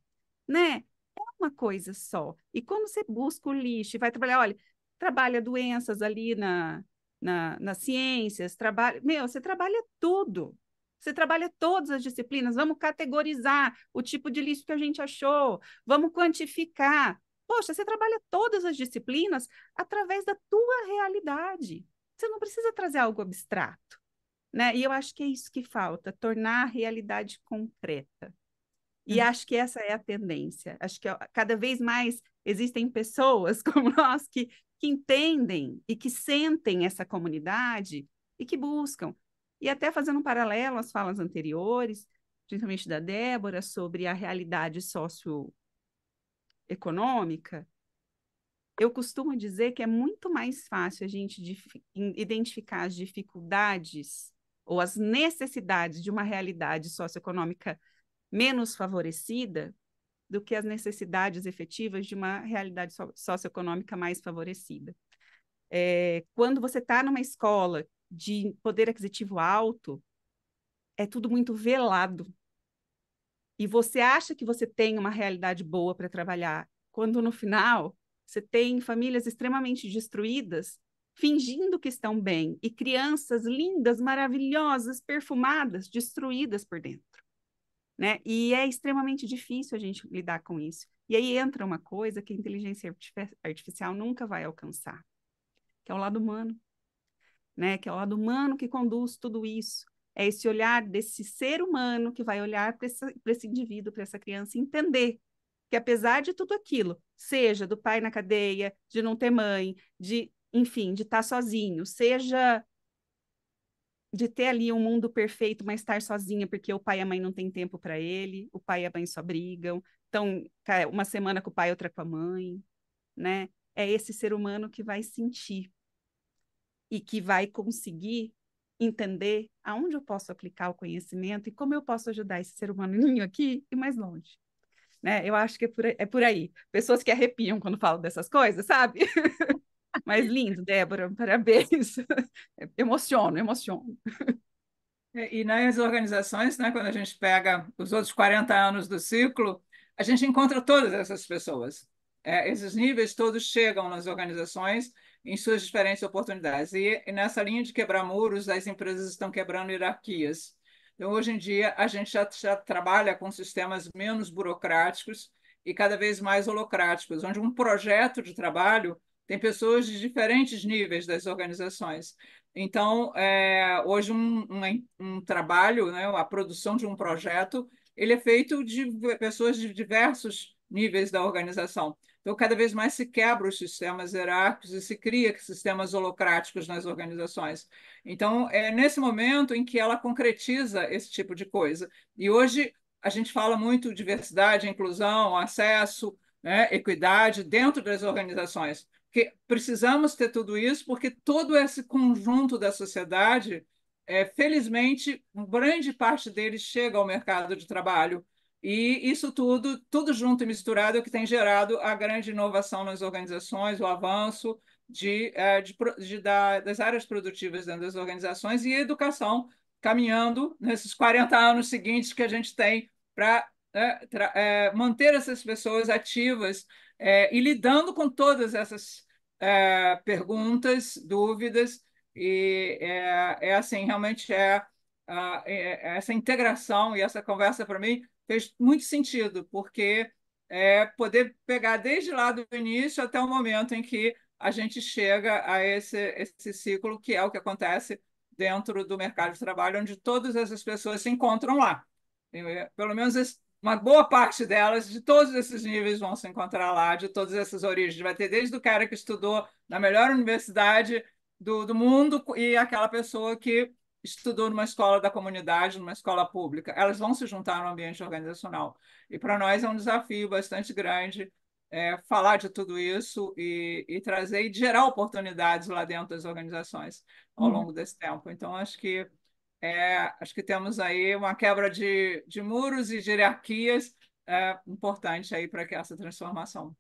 [SPEAKER 2] né? É uma coisa só. E quando você busca o lixo e vai trabalhar, olha, trabalha doenças ali nas ciências, trabalha, meu, você trabalha tudo. Você trabalha todas as disciplinas, vamos categorizar o tipo de lixo que a gente achou, vamos quantificar. Poxa, você trabalha todas as disciplinas através da tua realidade. Você não precisa trazer algo abstrato, né? E eu acho que é isso que falta, tornar a realidade concreta. E acho que essa é a tendência. Acho que cada vez mais existem pessoas como nós que entendem e que sentem essa comunidade e que buscam. E até fazendo um paralelo às falas anteriores, principalmente da Débora, sobre a realidade socioeconômica, eu costumo dizer que é muito mais fácil a gente identificar as dificuldades ou as necessidades de uma realidade socioeconômica menos favorecida do que as necessidades efetivas de uma realidade socioeconômica mais favorecida. Quando você está numa escola de poder aquisitivo alto, é tudo muito velado. E você acha que você tem uma realidade boa para trabalhar, quando no final você tem famílias extremamente destruídas, fingindo que estão bem, e crianças lindas, maravilhosas, perfumadas, destruídas por dentro, né? E é extremamente difícil a gente lidar com isso. E aí entra uma coisa que a inteligência artificial nunca vai alcançar, que é o lado humano, né? Que é o lado humano que conduz tudo isso. É esse olhar desse ser humano que vai olhar para esse indivíduo, para essa criança, e entender que, apesar de tudo aquilo, seja do pai na cadeia, de não ter mãe, enfim, de estar sozinho, seja de ter ali um mundo perfeito, mas estar sozinha porque o pai e a mãe não têm tempo para ele, o pai e a mãe só brigam, então, uma semana com o pai, outra com a mãe, né? É esse ser humano que vai sentir e que vai conseguir entender aonde eu posso aplicar o conhecimento e como eu posso ajudar esse ser humaninho aqui e mais longe. Né? Eu acho que é por aí. Pessoas que arrepiam quando falo dessas coisas, sabe? Mas lindo, Débora, parabéns. Emociono, emociono.
[SPEAKER 3] E nas organizações, né, quando a gente pega os outros 40 anos do ciclo, a gente encontra todas essas pessoas. Esses níveis todos chegam nas organizações em suas diferentes oportunidades. E nessa linha de quebrar muros, as empresas estão quebrando hierarquias. Então, hoje em dia, a gente já trabalha com sistemas menos burocráticos e cada vez mais holocráticos, onde um projeto de trabalho tem pessoas de diferentes níveis das organizações. Então, hoje um trabalho, né, a produção de um projeto, ele é feito de pessoas de diversos níveis da organização. Então, cada vez mais se quebra os sistemas hierárquicos e se cria sistemas holocráticos nas organizações. Então, é nesse momento em que ela concretiza esse tipo de coisa. E hoje a gente fala muito diversidade, inclusão, acesso, né, equidade dentro das organizações. Porque precisamos ter tudo isso, porque todo esse conjunto da sociedade, felizmente, grande parte deles chega ao mercado de trabalho. E isso tudo junto e misturado, é o que tem gerado a grande inovação nas organizações, o avanço das áreas produtivas dentro das organizações e a educação caminhando nesses 40 anos seguintes que a gente tem para manter essas pessoas ativas e lidando com todas essas perguntas, dúvidas, e assim, realmente essa integração e essa conversa para mim fez muito sentido, porque poder pegar desde lá do início até o momento em que a gente chega a esse ciclo, que é o que acontece dentro do mercado de trabalho, onde todas essas pessoas se encontram lá. Pelo menos uma boa parte delas, de todos esses níveis, vão se encontrar lá, de todas essas origens. Vai ter desde o cara que estudou na melhor universidade do mundo e aquela pessoa que estudou numa escola da comunidade, numa escola pública. Elas vão se juntar no ambiente organizacional. E para nós é um desafio bastante grande falar de tudo isso e trazer e gerar oportunidades lá dentro das organizações ao longo desse tempo. Então, acho que temos aí uma quebra de muros e de hierarquias importante aí para que essa transformação.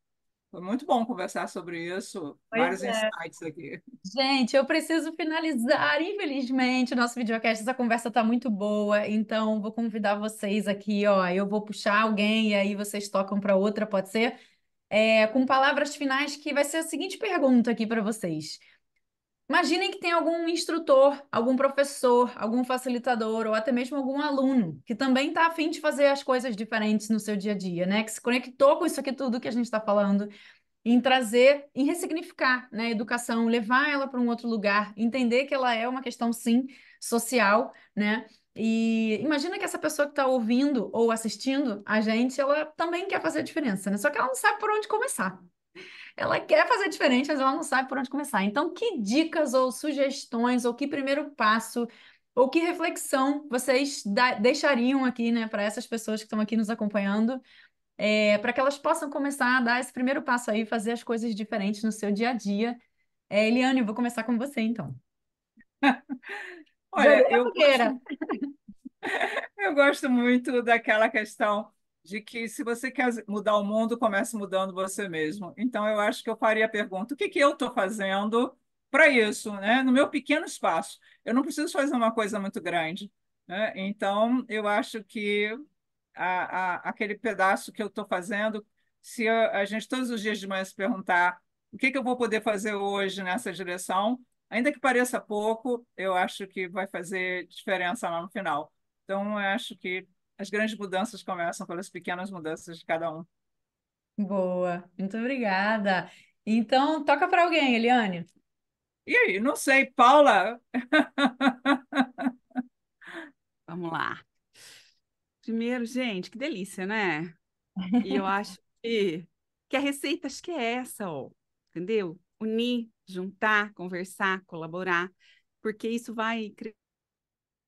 [SPEAKER 3] Foi muito bom conversar sobre isso,
[SPEAKER 1] Pois
[SPEAKER 3] vários
[SPEAKER 1] é.
[SPEAKER 3] insights aqui.
[SPEAKER 1] Gente, eu preciso finalizar, infelizmente, o nosso videocast. Essa conversa está muito boa, então vou convidar vocês aqui, ó. Eu vou puxar alguém e aí vocês tocam para outra, pode ser? Com palavras finais, que vai ser a seguinte pergunta aqui para vocês. Imaginem que tem algum instrutor, algum professor, algum facilitador ou até mesmo algum aluno que também está a fim de fazer as coisas diferentes no seu dia a dia, né? Que se conectou com isso aqui tudo que a gente está falando, em trazer, em ressignificar, né, a educação, levar ela para um outro lugar, entender que ela é uma questão, sim, social, né? E imagina que essa pessoa que está ouvindo ou assistindo a gente, ela também quer fazer a diferença, né? Só que ela não sabe por onde começar. Ela quer fazer diferente, mas ela não sabe por onde começar. Então, que dicas ou sugestões, ou que primeiro passo, ou que reflexão vocês deixariam aqui, né, para essas pessoas que estão aqui nos acompanhando, para que elas possam começar a dar esse primeiro passo aí, fazer as coisas diferentes no seu dia a dia? Eliane, eu vou começar com você, então. Joguei
[SPEAKER 3] Olha,
[SPEAKER 1] na fogueira.
[SPEAKER 3] eu gosto muito daquela questão de que se você quer mudar o mundo, comece mudando você mesmo. Então, eu acho que eu faria a pergunta: o que que eu estou fazendo para isso, né? No meu pequeno espaço. Eu não preciso fazer uma coisa muito grande, né? Então, eu acho que aquele pedaço que eu estou fazendo, se a gente todos os dias de manhã se perguntar o que que eu vou poder fazer hoje nessa direção, ainda que pareça pouco, eu acho que vai fazer diferença lá no final. Então, eu acho que as grandes mudanças começam pelas pequenas mudanças de cada um.
[SPEAKER 1] Boa, muito obrigada. Então, toca para alguém, Eliane.
[SPEAKER 3] E aí, não sei, Paula,
[SPEAKER 2] Vamos lá. Primeiro, gente, que delícia, né? E eu acho que a receita acho que é essa, ó, entendeu? Unir, juntar, conversar, colaborar, porque isso vai.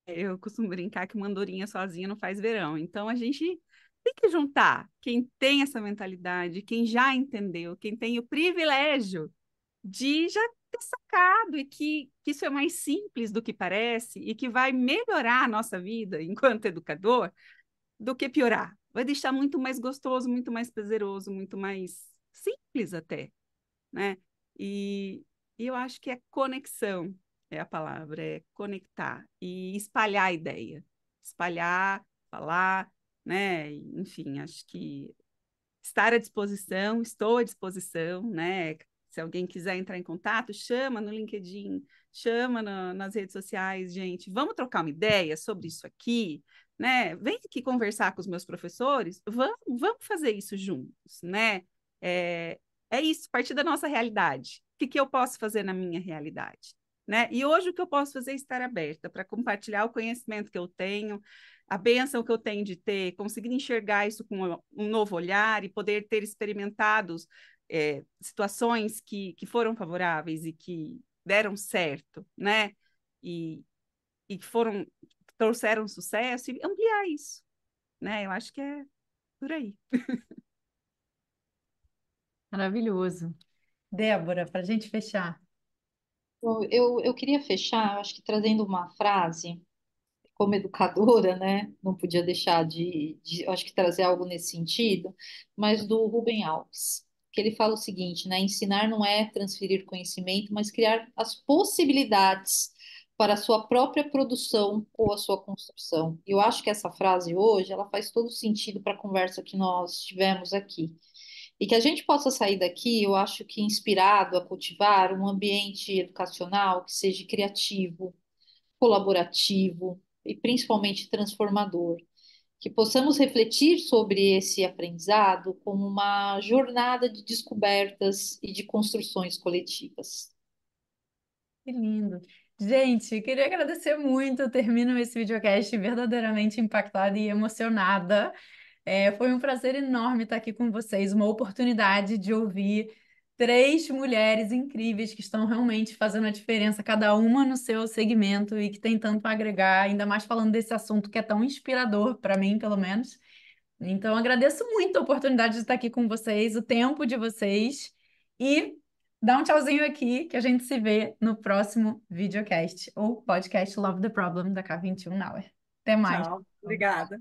[SPEAKER 2] Eu costumo brincar que uma andorinha sozinha não faz verão. Então a gente tem que juntar quem tem essa mentalidade, quem já entendeu, quem tem o privilégio de já ter sacado e que isso é mais simples do que parece e que vai melhorar a nossa vida enquanto educador do que piorar. Vai deixar muito mais gostoso, muito mais prazeroso, muito mais simples até, né? E, e eu acho que é conexão, é a palavra, é conectar e espalhar a ideia. Espalhar, falar, né? Enfim, acho que estar à disposição, estou à disposição, né? Se alguém quiser entrar em contato, chama no LinkedIn, chama nas redes sociais, gente. Vamos trocar uma ideia sobre isso aqui, né? Vem aqui conversar com os meus professores, vamos fazer isso juntos, né? É, é isso, partir da nossa realidade. O que que eu posso fazer na minha realidade? Né? E hoje o que eu posso fazer é estar aberta para compartilhar o conhecimento que eu tenho, a bênção que eu tenho de ter conseguido enxergar isso com um novo olhar e poder ter experimentado situações que foram favoráveis e que deram certo, né? E foram, trouxeram sucesso e ampliar isso, né? Eu acho que é por aí.
[SPEAKER 1] Maravilhoso. Débora, para a gente fechar.
[SPEAKER 4] Bom, eu queria fechar, eu acho que trazendo uma frase, como educadora, né? Não podia deixar eu acho que trazer algo nesse sentido, mas do Rubem Alves, que ele fala o seguinte, né? Ensinar não é transferir conhecimento, mas criar as possibilidades para a sua própria produção ou a sua construção. E eu acho que essa frase hoje, ela faz todo sentido para a conversa que nós tivemos aqui. E que a gente possa sair daqui, eu acho que inspirado a cultivar um ambiente educacional que seja criativo, colaborativo e principalmente transformador. Que possamos refletir sobre esse aprendizado como uma jornada de descobertas e de construções coletivas.
[SPEAKER 1] Que lindo. Gente, queria agradecer muito. Eu termino esse videocast verdadeiramente impactada e emocionada. Foi um prazer enorme estar aqui com vocês, uma oportunidade de ouvir três mulheres incríveis que estão realmente fazendo a diferença, cada uma no seu segmento e que tem tanto a agregar, ainda mais falando desse assunto que é tão inspirador para mim, pelo menos. Então, agradeço muito a oportunidade de estar aqui com vocês, o tempo de vocês e dá um tchauzinho aqui que a gente se vê no próximo videocast ou podcast Love the Problem da K21 Now. Até mais.
[SPEAKER 3] tchau, obrigada.